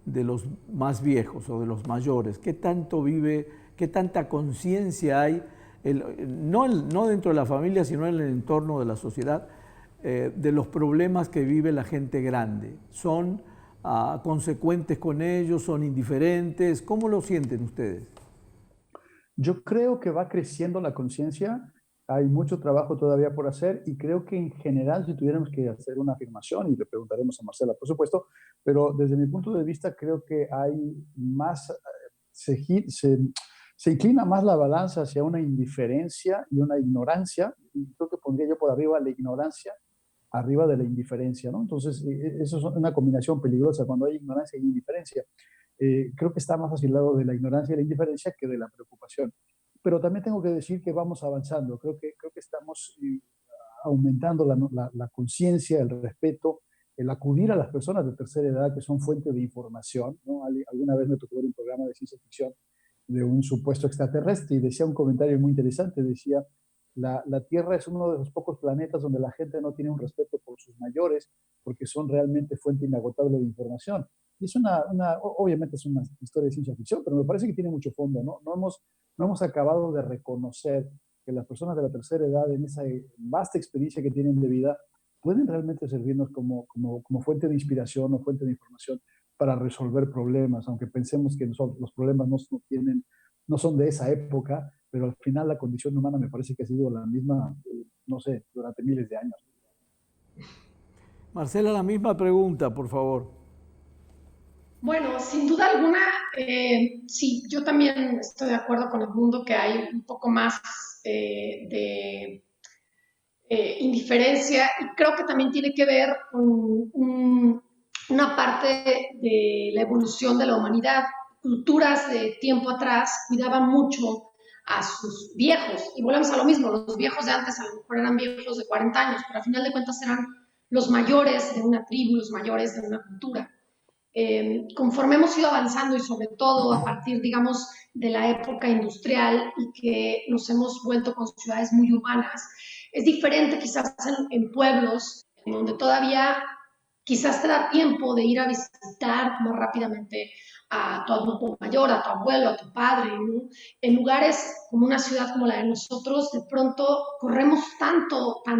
de los más viejos o de los mayores? ¿Qué tanto vive, qué tanta conciencia hay, no dentro de la familia, sino en el entorno de la sociedad, de los problemas que vive la gente grande? ¿Son consecuentes con ellos? ¿Son indiferentes? ¿Cómo lo sienten ustedes? Yo creo que va creciendo la conciencia, hay mucho trabajo todavía por hacer y creo que en general si tuviéramos que hacer una afirmación, y le preguntaremos a Marcela por supuesto, pero desde mi punto de vista creo que hay más, se inclina más la balanza hacia una indiferencia y una ignorancia, y creo que pondría yo por arriba la ignorancia, arriba de la indiferencia, ¿no? Entonces eso es una combinación peligrosa cuando hay ignorancia y indiferencia. Creo que está más hacia el lado de la ignorancia y la indiferencia que de la preocupación. Pero también tengo que decir que vamos avanzando. Creo que estamos aumentando la conciencia, el respeto, el acudir a las personas de tercera edad que son fuente de información, ¿no? Alguna vez me tocó ver un programa de ciencia ficción de un supuesto extraterrestre y decía un comentario muy interesante, decía, la Tierra es uno de los pocos planetas donde la gente no tiene un respeto por sus mayores porque son realmente fuente inagotable de información. Y es obviamente es una historia de ciencia ficción, pero me parece que tiene mucho fondo, ¿no? No hemos acabado de reconocer que las personas de la tercera edad, en esa vasta experiencia que tienen de vida, pueden realmente servirnos como fuente de inspiración o fuente de información para resolver problemas, aunque pensemos que los problemas no son de esa época, pero al final la condición humana me parece que ha sido la misma, no sé, durante miles de años. Marcela, la misma pregunta, por favor. Bueno, sin duda alguna, sí, yo también estoy de acuerdo con Edmundo que hay un poco más de indiferencia y creo que también tiene que ver con una parte de la evolución de la humanidad. Culturas de tiempo atrás cuidaban mucho a sus viejos y volvemos a lo mismo, los viejos de antes a lo mejor eran viejos de 40 años, pero al final de cuentas eran los mayores de una tribu, los mayores de una cultura. Conforme hemos ido avanzando y sobre todo a partir, digamos, de la época industrial y que nos hemos vuelto con ciudades muy urbanas, es diferente quizás en pueblos en donde todavía quizás te da tiempo de ir a visitar más rápidamente a tu adulto mayor, a tu abuelo, a tu padre, ¿no? En lugares como una ciudad como la de nosotros, de pronto corremos tan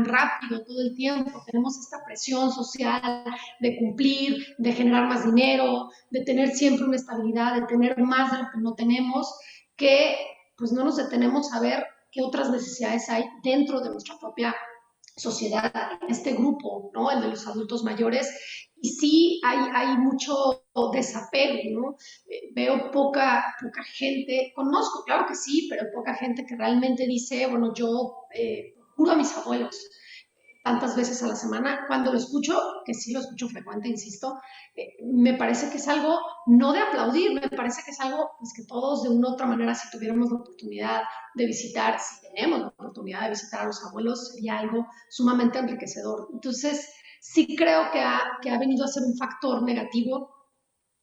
rápido todo el tiempo, tenemos esta presión social de cumplir, de generar más dinero, de tener siempre una estabilidad, de tener más de lo que no tenemos, que pues no nos detenemos a ver qué otras necesidades hay dentro de nuestra propia sociedad, este grupo, ¿no? El de los adultos mayores, y sí hay mucho desapego, ¿no? Veo poca gente, conozco, claro que sí, pero poca gente que realmente dice, bueno, yo juro a mis abuelos tantas veces a la semana, cuando lo escucho, que sí lo escucho frecuente, insisto, me parece que es algo no de aplaudir, me parece que es algo pues, que todos de una u otra manera, si tuviéramos la oportunidad de visitar, si tenemos la oportunidad de visitar a los abuelos, sería algo sumamente enriquecedor. Entonces, sí creo que ha venido a ser un factor negativo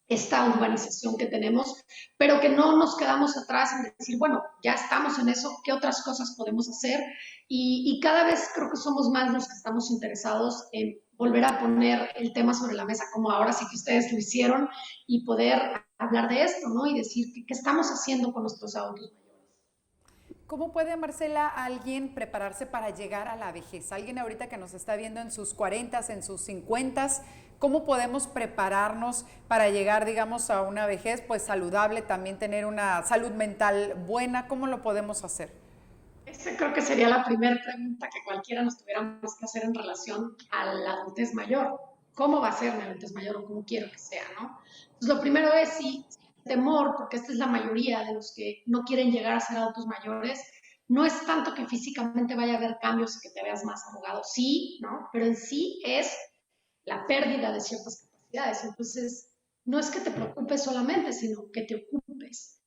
esta urbanización que tenemos, pero que no nos quedamos atrás en decir, bueno, ya estamos en eso, ¿qué otras cosas podemos hacer? Y cada vez creo que somos más los que estamos interesados en volver a poner el tema sobre la mesa, como ahora sí que ustedes lo hicieron, y poder hablar de esto, ¿no? Y decir qué estamos haciendo con nuestros adultos mayores. ¿Cómo puede, Marcela, alguien prepararse para llegar a la vejez? Alguien ahorita que nos está viendo en sus 40s, en sus 50s, ¿cómo podemos prepararnos para llegar, digamos, a una vejez pues saludable, también tener una salud mental buena? ¿Cómo lo podemos hacer? Esa creo que sería la primera pregunta que cualquiera nos tuviéramos que hacer en relación a la adultez mayor. ¿Cómo va a ser mi adultez mayor o cómo quiero que sea, no? Pues lo primero es si temor, porque esta es la mayoría de los que no quieren llegar a ser adultos mayores, no es tanto que físicamente vaya a haber cambios y que te veas más arrugado, sí, ¿no? Pero en sí es la pérdida de ciertas capacidades. Entonces, no es que te preocupes solamente, sino que te ocupes.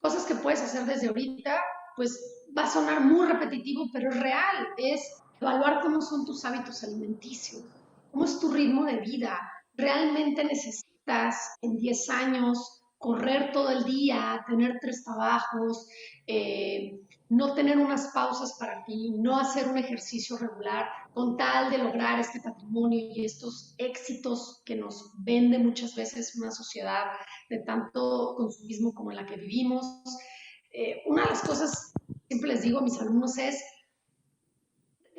Cosas que puedes hacer desde ahorita, pues va a sonar muy repetitivo, pero es real. Es evaluar cómo son tus hábitos alimenticios, cómo es tu ritmo de vida. ¿Realmente necesitas en 10 años correr todo el día, tener 3 trabajos, no tener unas pausas para ti, no hacer un ejercicio regular con tal de lograr este patrimonio y estos éxitos que nos vende muchas veces una sociedad de tanto consumismo como en la que vivimos? Una de las cosas que siempre les digo a mis alumnos es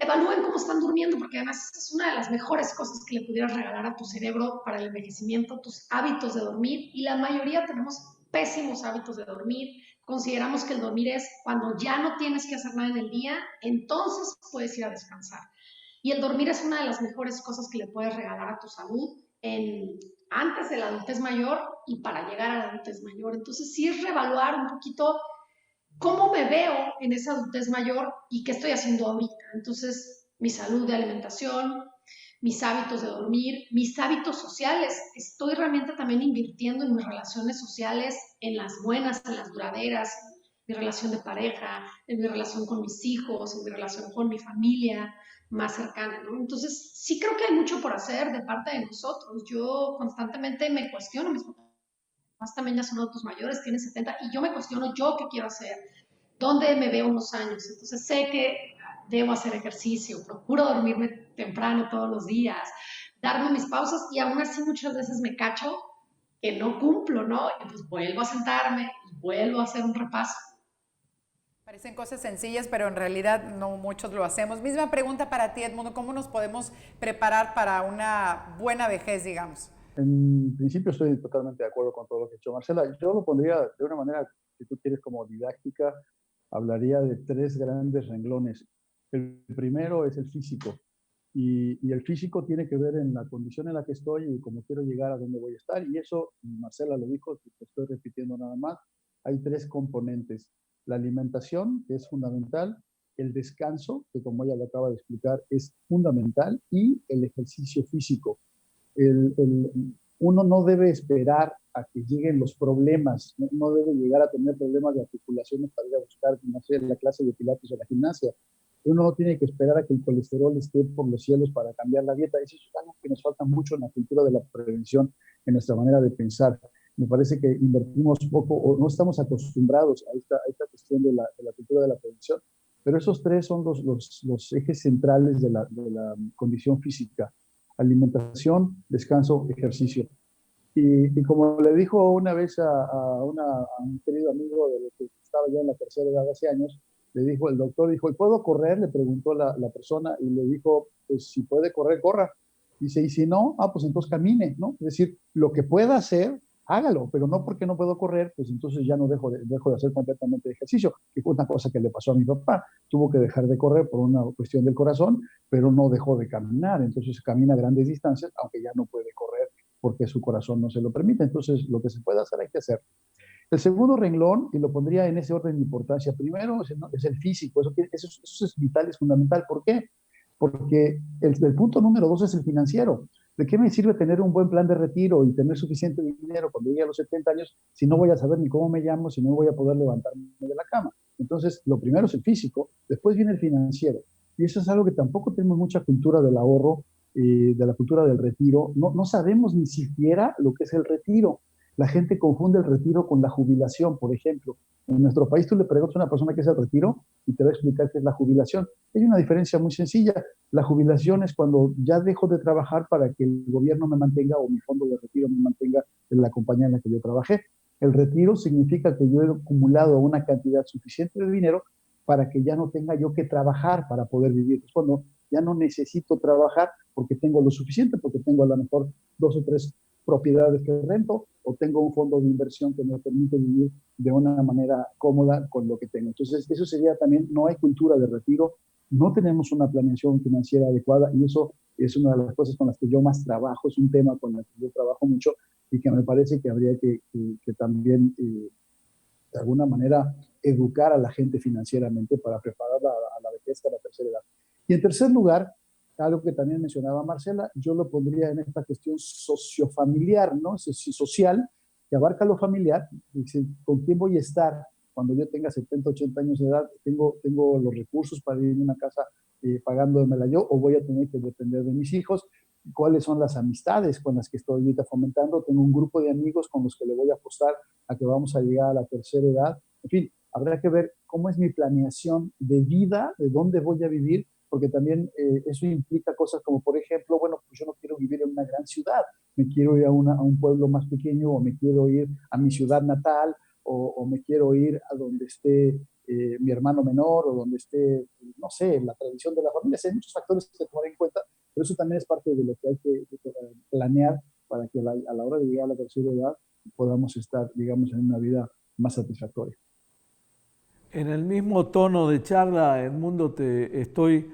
evalúen cómo están durmiendo, porque además es una de las mejores cosas que le pudieras regalar a tu cerebro para el envejecimiento, tus hábitos de dormir, y la mayoría tenemos pésimos hábitos de dormir. Consideramos que el dormir es cuando ya no tienes que hacer nada en el día, entonces puedes ir a descansar. Y el dormir es una de las mejores cosas que le puedes regalar a tu salud antes de la adultez mayor y para llegar a la adultez mayor. Entonces sí es reevaluar un poquito cómo me veo en esa adultez mayor y qué estoy haciendo ahorita. Entonces, mi salud de alimentación, mis hábitos de dormir, mis hábitos sociales. Estoy realmente también invirtiendo en mis relaciones sociales, en las buenas, en las duraderas, en mi relación de pareja, en mi relación con mis hijos, en mi relación con mi familia más cercana, ¿no? Entonces, sí creo que hay mucho por hacer de parte de nosotros. Yo constantemente me cuestiono, mis papás también ya son adultos mayores, tienen 70, y yo me cuestiono yo qué quiero hacer, dónde me veo unos años. Entonces sé que debo hacer ejercicio, procuro dormirme temprano todos los días, darme mis pausas, y aún así muchas veces me cacho que no cumplo, ¿no? Y pues vuelvo a sentarme y vuelvo a hacer un repaso. Parecen cosas sencillas, pero en realidad no muchos lo hacemos. Misma pregunta para ti, Edmundo, ¿cómo nos podemos preparar para una buena vejez, digamos? En principio estoy totalmente de acuerdo con todo lo que ha hecho Marcela. Yo lo pondría de una manera, si tú quieres, como didáctica. Hablaría de 3 grandes renglones. El primero es el físico. Y el físico tiene que ver en la condición en la que estoy y cómo quiero llegar a dónde voy a estar. Y eso, Marcela lo dijo, te estoy repitiendo nada más. Hay 3 componentes. La alimentación, que es fundamental; el descanso, que como ella lo acaba de explicar, es fundamental; y el ejercicio físico. Uno no debe esperar a que lleguen los problemas, no debe llegar a tener problemas de articulaciones para ir a buscar, no sé, la clase de pilates o la gimnasia. Uno no tiene que esperar a que el colesterol esté por los cielos para cambiar la dieta. Eso es algo que nos falta mucho en la cultura de la prevención, en nuestra manera de pensar. Me parece que invertimos poco o no estamos acostumbrados a esta cuestión de la cultura de la prevención, pero esos 3 son los ejes centrales de la condición física: alimentación, descanso, ejercicio. Y como le dijo una vez a un querido amigo de los que estaba ya en la tercera edad hace años, le dijo el doctor, dijo, ¿y puedo correr? Le preguntó la persona y le dijo, pues si puede correr, corra. Dice, y si no, pues entonces camine, ¿no? Es decir, lo que pueda hacer, hágalo, pero no porque no puedo correr, pues entonces ya no dejo de hacer completamente ejercicio, que fue una cosa que le pasó a mi papá. Tuvo que dejar de correr por una cuestión del corazón, pero no dejó de caminar. Entonces camina a grandes distancias, aunque ya no puede correr porque su corazón no se lo permite. Entonces, lo que se puede hacer, hay que hacer. El segundo renglón, y lo pondría en ese orden de importancia, primero es el físico. Eso es vital, es fundamental. ¿Por qué? Porque el punto número 2 es el financiero. ¿De qué me sirve tener un buen plan de retiro y tener suficiente dinero cuando llegue a los 70 años si no voy a saber ni cómo me llamo, si no voy a poder levantarme de la cama? Entonces, lo primero es el físico, después viene el financiero. Y eso es algo que tampoco tenemos mucha cultura del ahorro, de la cultura del retiro. No sabemos ni siquiera lo que es el retiro. La gente confunde el retiro con la jubilación, por ejemplo. En nuestro país tú le preguntas a una persona qué es el retiro y te va a explicar qué es la jubilación. Hay una diferencia muy sencilla. La jubilación es cuando ya dejo de trabajar para que el gobierno me mantenga o mi fondo de retiro me mantenga en la compañía en la que yo trabajé. El retiro significa que yo he acumulado una cantidad suficiente de dinero para que ya no tenga yo que trabajar para poder vivir. Es cuando ya no necesito trabajar porque tengo lo suficiente, porque tengo a lo mejor 2 o 3 propiedades que rento o tengo un fondo de inversión que me permite vivir de una manera cómoda con lo que tengo. Entonces, eso sería también, no hay cultura de retiro, no tenemos una planeación financiera adecuada y eso es una de las cosas con las que yo más trabajo, es un tema con el que yo trabajo mucho y que me parece que habría que también, de alguna manera, educar a la gente financieramente para prepararla a la vejez, a la tercera edad. Y en tercer lugar, algo que también mencionaba Marcela, yo lo pondría en esta cuestión sociofamiliar, ¿no? Social, que abarca lo familiar, dice, ¿con quién voy a estar cuando yo tenga 70, 80 años de edad? ¿Tengo los recursos para vivir en una casa pagándomela yo o voy a tener que depender de mis hijos? ¿Cuáles son las amistades con las que estoy ahorita fomentando? Tengo un grupo de amigos con los que le voy a apostar a que vamos a llegar a la tercera edad. En fin, habrá que ver cómo es mi planeación de vida, de dónde voy a vivir, porque también eso implica cosas como, por ejemplo, bueno, pues yo no quiero vivir en una gran ciudad, me quiero ir a un pueblo más pequeño, o me quiero ir a mi ciudad natal, o me quiero ir a donde esté mi hermano menor, o donde esté, no sé, la tradición de la familia. Hay muchos factores que tomar en cuenta, pero eso también es parte de lo que hay que planear para que a la hora de llegar a la tercera edad podamos estar, digamos, en una vida más satisfactoria. En el mismo tono de charla, Edmundo, te estoy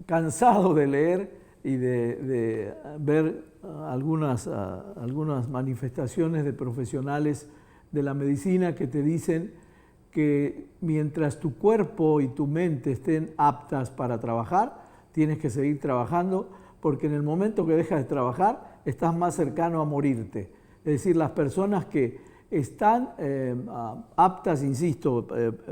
cansado de leer y de ver algunas manifestaciones de profesionales de la medicina que te dicen que mientras tu cuerpo y tu mente estén aptas para trabajar, tienes que seguir trabajando, porque en el momento que dejas de trabajar, estás más cercano a morirte. Es decir, las personas que están aptas, insisto,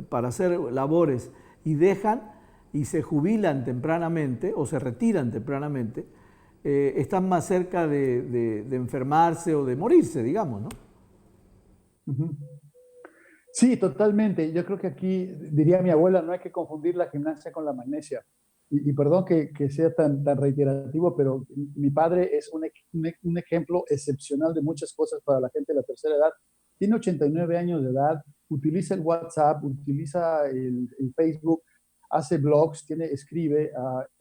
para hacer labores y dejan y se jubilan tempranamente o se retiran tempranamente, están más cerca de enfermarse o de morirse, digamos, ¿no? Uh-huh. Sí, totalmente. Yo creo que aquí, diría mi abuela, no hay que confundir la gimnasia con la magnesia. Y perdón que sea tan reiterativo, pero mi padre es un ejemplo excepcional de muchas cosas para la gente de la tercera edad. Tiene 89 años de edad, utiliza el WhatsApp, utiliza el Facebook, hace blogs, escribe,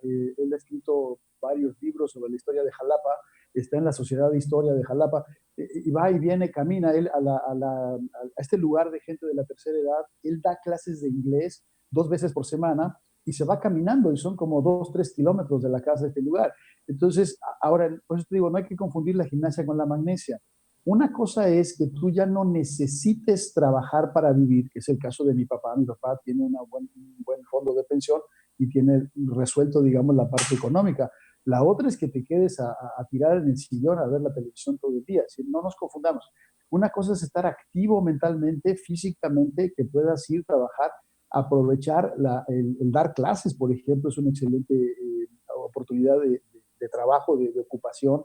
él ha escrito varios libros sobre la historia de Jalapa, está en la Sociedad de Historia de Jalapa, y va y viene, camina él a este lugar de gente de la tercera edad. Él da clases de inglés 2 veces por semana y se va caminando, y son como 2-3 kilómetros de la casa de este lugar. Entonces, ahora, por eso te digo, no hay que confundir la gimnasia con la magnesia. Una cosa es que tú ya no necesites trabajar para vivir, que es el caso de mi papá. Mi papá tiene un buen fondo de pensión y tiene resuelto, digamos, la parte económica. La otra es que te quedes a tirar en el sillón a ver la televisión todo el día. Si no nos confundamos. Una cosa es estar activo mentalmente, físicamente, que puedas ir a trabajar, aprovechar el dar clases, por ejemplo, es una excelente oportunidad de trabajo, de ocupación.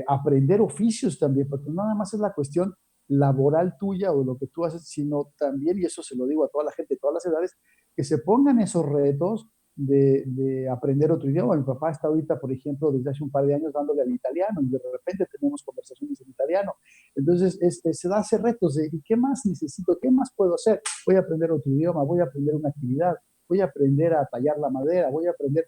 Aprender oficios también, porque no nada más es la cuestión laboral tuya o lo que tú haces, sino también, y eso se lo digo a toda la gente de todas las edades, que se pongan esos retos de aprender otro idioma. Mi papá está ahorita, por ejemplo, desde hace un par de años dándole al italiano, y de repente tenemos conversaciones en italiano. Entonces, se da ese retos de ¿y qué más necesito? ¿Qué más puedo hacer? Voy a aprender otro idioma, voy a aprender una actividad, voy a aprender a tallar la madera, voy a aprender.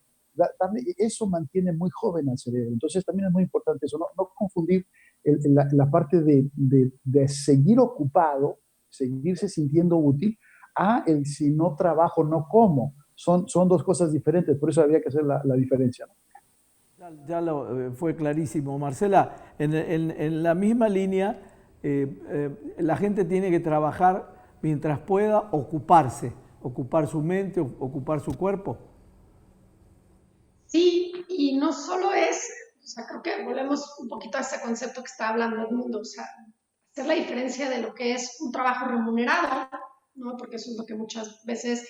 Eso mantiene muy joven al cerebro. Entonces también es muy importante eso, no confundir la parte de seguir ocupado, seguirse sintiendo útil, a el si no trabajo, no como. Son 2 cosas diferentes, por eso habría que hacer la diferencia, ¿no? Ya fue clarísimo. Marcela, en la misma línea, la gente tiene que trabajar mientras pueda ocuparse, ocupar su mente, ocupar su cuerpo. Sí, y no solo es, o sea, creo que volvemos un poquito a ese concepto que está hablando Edmundo, o sea, hacer la diferencia de lo que es un trabajo remunerado, ¿no? Porque eso es lo que muchas veces,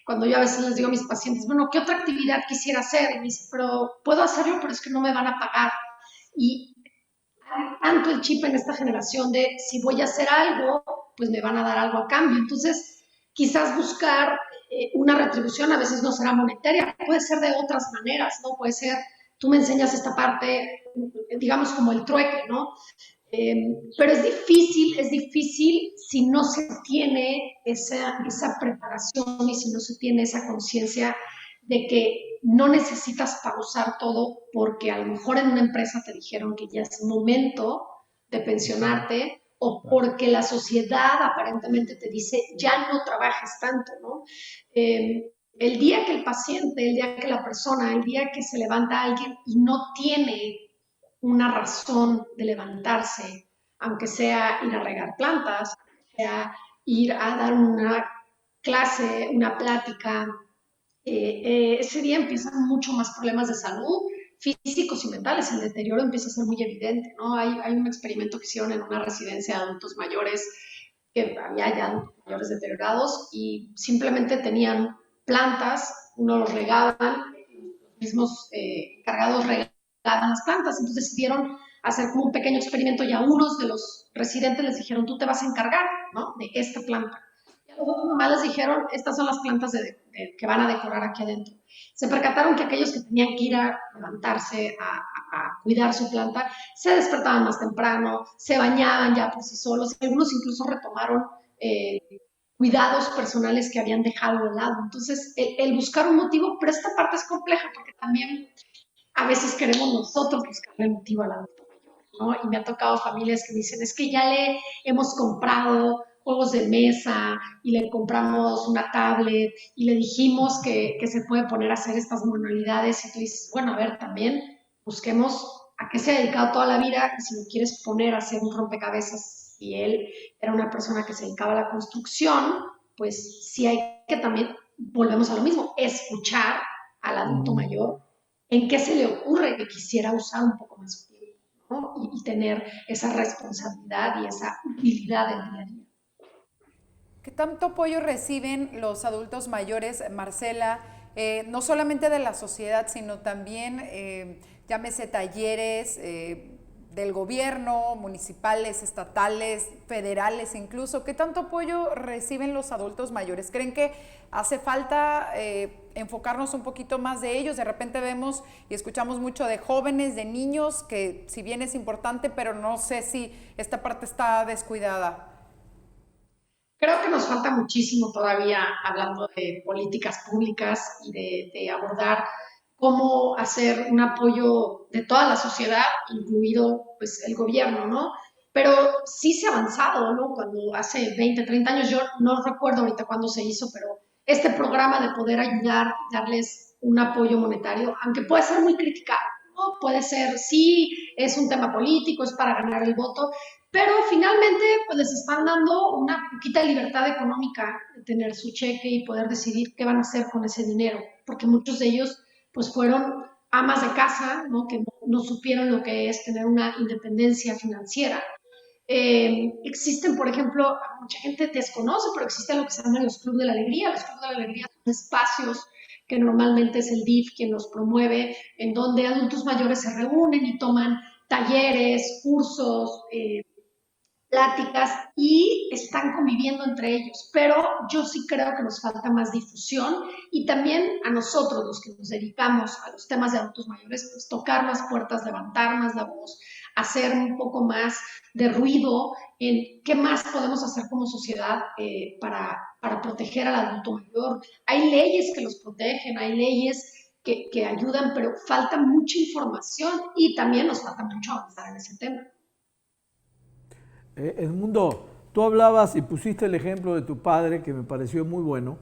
cuando yo a veces les digo a mis pacientes, bueno, ¿qué otra actividad quisiera hacer? Y me dicen, pero puedo hacerlo, pero es que no me van a pagar. Y hay tanto el chip en esta generación de si voy a hacer algo, pues me van a dar algo a cambio. Entonces, quizás buscar una retribución a veces no será monetaria, puede ser de otras maneras, ¿no? Puede ser, tú me enseñas esta parte, digamos como el trueque, ¿no? Pero es difícil si no se tiene esa preparación y si no se tiene esa conciencia de que no necesitas pausar todo porque a lo mejor en una empresa te dijeron que ya es momento de pensionarte o porque la sociedad aparentemente te dice ya no trabajes tanto, ¿no? El día que el paciente, el día que la persona, el día que se levanta alguien y no tiene una razón de levantarse, aunque sea ir a regar plantas, sea ir a dar una clase, una plática, ese día empiezan mucho más problemas de salud físicos y mentales. El deterioro empieza a ser muy evidente, ¿no? Hay un experimento que hicieron en una residencia de adultos mayores que había ya adultos mayores deteriorados y simplemente tenían plantas, uno los regaban, los mismos encargados regaban las plantas, entonces decidieron hacer como un pequeño experimento y a unos de los residentes les dijeron, tú te vas a encargar, ¿no?, de esta planta. Y a los otros nomás les dijeron, estas son las plantas que van a decorar aquí adentro. Se percataron que aquellos que tenían que ir a levantarse, a cuidar su planta, se despertaban más temprano, se bañaban ya por sí solos, algunos incluso retomaron cuidados personales que habían dejado de lado. Entonces, el buscar un motivo, pero esta parte es compleja porque también a veces queremos nosotros buscarle motivo al adulto mayor, ¿no? Y me ha tocado familias que dicen, es que ya le hemos comprado juegos de mesa y le compramos una tablet y le dijimos que se puede poner a hacer estas manualidades y tú dices, bueno, a ver, también busquemos a qué se ha dedicado toda la vida y si lo quieres poner a hacer un rompecabezas y él era una persona que se dedicaba a la construcción, pues sí hay que también, volvemos a lo mismo, escuchar al adulto mayor en qué se le ocurre que quisiera usar un poco más su tiempo, ¿no? Y tener esa responsabilidad y esa utilidad del día a día. ¿Qué tanto apoyo reciben los adultos mayores, Marcela? No solamente de la sociedad, sino también, llámese talleres del gobierno, municipales, estatales, federales incluso. ¿Qué tanto apoyo reciben los adultos mayores? ¿Creen que hace falta enfocarnos un poquito más de ellos? De repente vemos y escuchamos mucho de jóvenes, de niños, que si bien es importante, pero no sé si esta parte está descuidada. Creo que nos falta muchísimo todavía hablando de políticas públicas y de abordar cómo hacer un apoyo de toda la sociedad, incluido pues el gobierno, ¿no? Pero sí se ha avanzado, ¿no? Cuando hace 20, 30 años, yo no recuerdo ahorita cuándo se hizo, pero este programa de poder ayudar, darles un apoyo monetario, aunque puede ser muy criticado, ¿no? Puede ser, sí, es un tema político, es para ganar el voto, pero finalmente pues les están dando una poquita de libertad económica de tener su cheque y poder decidir qué van a hacer con ese dinero, porque muchos de ellos pues fueron amas de casa, ¿no?, que no supieron lo que es tener una independencia financiera. Existen, por ejemplo, mucha gente desconoce, pero existen lo que se llaman los clubes de la alegría. Los clubes de la alegría son espacios que normalmente es el DIF quien los promueve, en donde adultos mayores se reúnen y toman talleres, cursos, pláticas y están conviviendo entre ellos, pero yo sí creo que nos falta más difusión y también a nosotros, los que nos dedicamos a los temas de adultos mayores, pues tocar más puertas, levantar más la voz, hacer un poco más de ruido en qué más podemos hacer como sociedad para proteger al adulto mayor. Hay leyes que los protegen, hay leyes que ayudan, pero falta mucha información y también nos falta mucho avanzar en ese tema. Edmundo, tú hablabas y pusiste el ejemplo de tu padre, que me pareció muy bueno,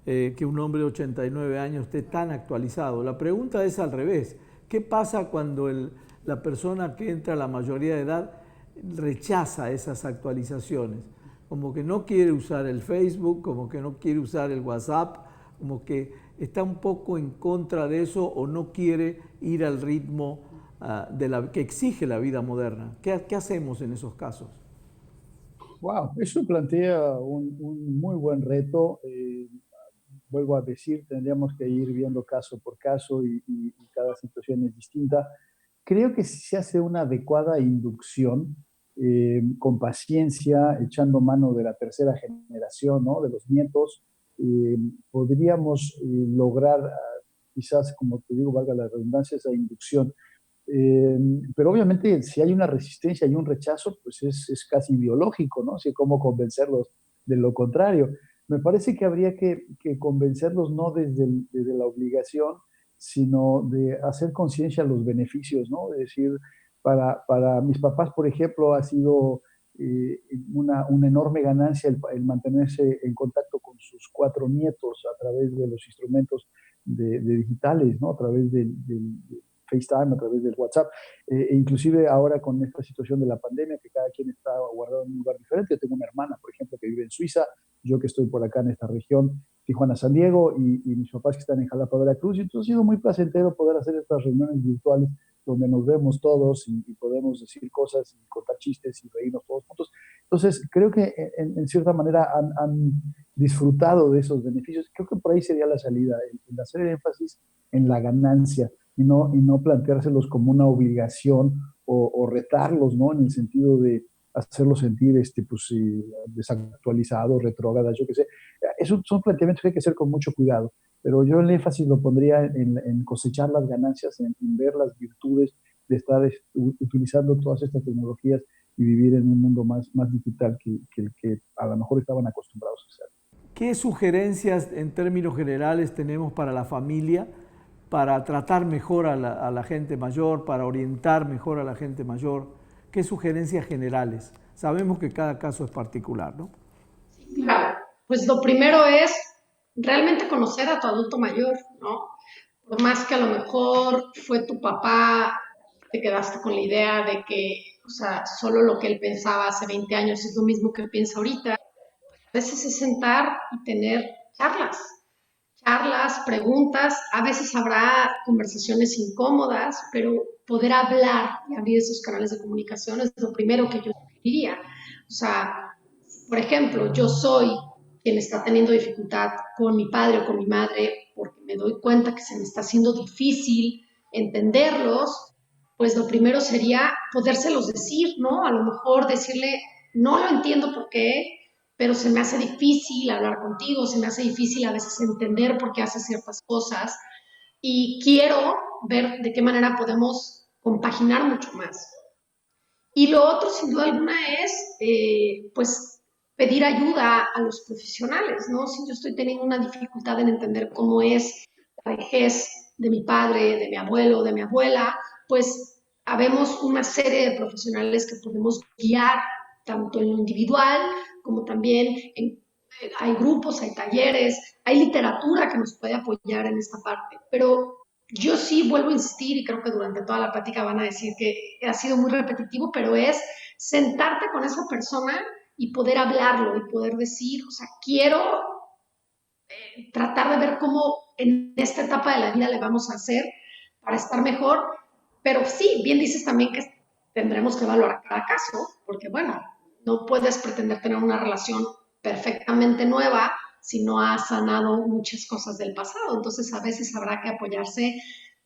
que un hombre de 89 años esté tan actualizado. La pregunta es al revés. ¿Qué pasa cuando la persona que entra a la mayoría de edad rechaza esas actualizaciones? Como que no quiere usar el Facebook, como que no quiere usar el WhatsApp, como que está un poco en contra de eso o no quiere ir al ritmo que exige la vida moderna. ¿Qué hacemos en esos casos? Wow, eso plantea un muy buen reto. Vuelvo a decir, tendríamos que ir viendo caso por caso y cada situación es distinta. Creo que si se hace una adecuada inducción, con paciencia, echando mano de la tercera generación, ¿no?, de los nietos, podríamos lograr, quizás, como te digo, valga la redundancia, esa inducción. Pero obviamente si hay una resistencia y un rechazo, pues es casi biológico, ¿no? Así como convencerlos de lo contrario. Me parece que habría que convencerlos no desde la obligación, sino de hacer conciencia de los beneficios, ¿no? Es decir, para mis papás, por ejemplo, ha sido una enorme ganancia el mantenerse en contacto con sus 4 nietos a través de los instrumentos de digitales, ¿no? A través del FaceTime, a través del WhatsApp, inclusive ahora con esta situación de la pandemia, que cada quien está guardado en un lugar diferente. Yo tengo una hermana, por ejemplo, que vive en Suiza, yo que estoy por acá en esta región, Tijuana, San Diego, y mis papás que están en Jalapa, Veracruz, y entonces ha sido muy placentero poder hacer estas reuniones virtuales donde nos vemos todos y podemos decir cosas y contar chistes y reírnos todos juntos. Entonces, creo que en cierta manera han disfrutado de esos beneficios. Creo que por ahí sería la salida, el hacer énfasis en la ganancia y no planteárselos como una obligación o retarlos, ¿no? En el sentido de hacerlos sentir pues, desactualizados, retrógradas, yo qué sé. Esos son planteamientos que hay que hacer con mucho cuidado, pero yo el énfasis lo pondría en cosechar las ganancias, en ver las virtudes de estar utilizando todas estas tecnologías y vivir en un mundo más digital que el que a lo mejor estaban acostumbrados a hacer. ¿Qué sugerencias en términos generales tenemos para la familia para tratar mejor a la gente mayor, para orientar mejor a la gente mayor? ¿Qué sugerencias generales? Sabemos que cada caso es particular, ¿no? Sí, claro. Pues lo primero es realmente conocer a tu adulto mayor, ¿no? Por más que a lo mejor fue tu papá, te quedaste con la idea de que, o sea, solo lo que él pensaba hace 20 años es lo mismo que él piensa ahorita. A veces es sentar y tener charlas, preguntas, a veces habrá conversaciones incómodas, pero poder hablar y abrir esos canales de comunicación es lo primero que yo diría. O sea, por ejemplo, yo soy quien está teniendo dificultad con mi padre o con mi madre porque me doy cuenta que se me está haciendo difícil entenderlos, pues lo primero sería podérselos decir, ¿no? A lo mejor decirle, no lo entiendo por qué, pero se me hace difícil hablar contigo, se me hace difícil a veces entender por qué haces ciertas cosas y quiero ver de qué manera podemos compaginar mucho más. Y lo otro, sin duda alguna, es pues pedir ayuda a los profesionales, ¿no? Si yo estoy teniendo una dificultad en entender cómo es la vejez de mi padre, de mi abuelo, de mi abuela, pues habemos una serie de profesionales que podemos guiar tanto en lo individual como también hay grupos, hay talleres, hay literatura que nos puede apoyar en esta parte. Pero yo sí vuelvo a insistir y creo que durante toda la plática van a decir que ha sido muy repetitivo, pero es sentarte con esa persona y poder hablarlo y poder decir, o sea, quiero tratar de ver cómo en esta etapa de la vida le vamos a hacer para estar mejor, pero sí, bien dices también que tendremos que valorar cada caso, porque bueno, no puedes pretender tener una relación perfectamente nueva si no has sanado muchas cosas del pasado. Entonces, a veces habrá que apoyarse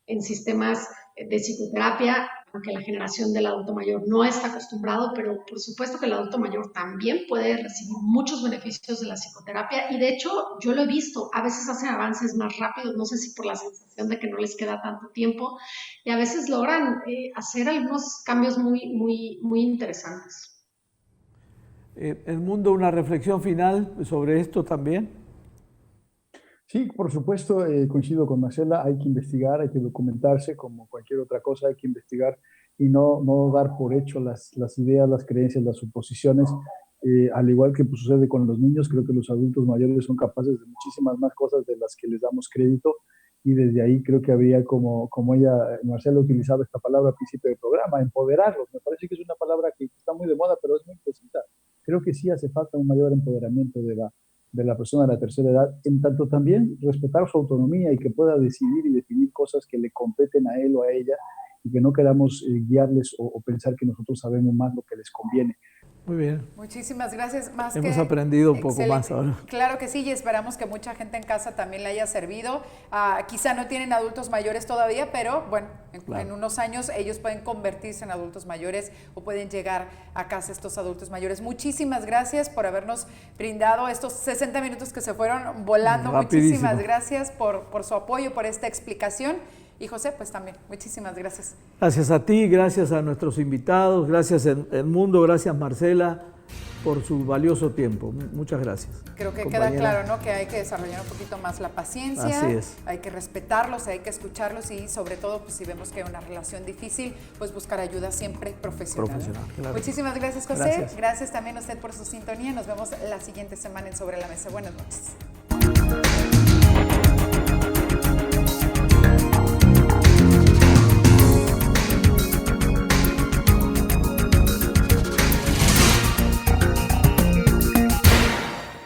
en sistemas de psicoterapia, aunque la generación del adulto mayor no está acostumbrado, pero por supuesto que el adulto mayor también puede recibir muchos beneficios de la psicoterapia y de hecho yo lo he visto, a veces hacen avances más rápidos, no sé si por la sensación de que no les queda tanto tiempo y a veces logran hacer algunos cambios muy interesantes. Edmundo, una reflexión final sobre esto también. Sí, por supuesto, coincido con Marcela, hay que investigar, hay que documentarse, como cualquier otra cosa, hay que investigar y no dar por hecho las ideas, las creencias, las suposiciones. Al igual que pues, sucede con los niños, creo que los adultos mayores son capaces de muchísimas más cosas de las que les damos crédito y desde ahí creo que habría, como Marcela utilizaba esta palabra al principio del programa, empoderarlos. Me parece que es una palabra que está muy de moda, pero es muy precisa. Creo que sí hace falta un mayor empoderamiento de la persona de la tercera edad, en tanto también respetar su autonomía y que pueda decidir y definir cosas que le competen a él o a ella y que no queramos guiarles o pensar que nosotros sabemos más lo que les conviene. Muy bien. Muchísimas gracias. Hemos aprendido un poco más ahora. Claro que sí, y esperamos que mucha gente en casa también le haya servido. Quizá no tienen adultos mayores todavía, pero bueno, en unos años ellos pueden convertirse en adultos mayores o pueden llegar a casa estos adultos mayores. Muchísimas gracias por habernos brindado estos 60 minutos que se fueron volando. Rapidísimo. Muchísimas gracias por su apoyo, por esta explicación. Y José, pues también, muchísimas gracias. Gracias a ti, gracias a nuestros invitados, gracias Edmundo, gracias Marcela por su valioso tiempo. Muchas gracias. Creo que compañera. queda claro, ¿no?, que hay que desarrollar un poquito más la paciencia, Así es. hay que respetarlos, hay que escucharlos y sobre todo, pues si vemos que hay una relación difícil, pues buscar ayuda siempre profesional. Claro. Muchísimas gracias, José. Gracias. Gracias también a usted por su sintonía. Nos vemos la siguiente semana en Sobre la Mesa. Buenas noches.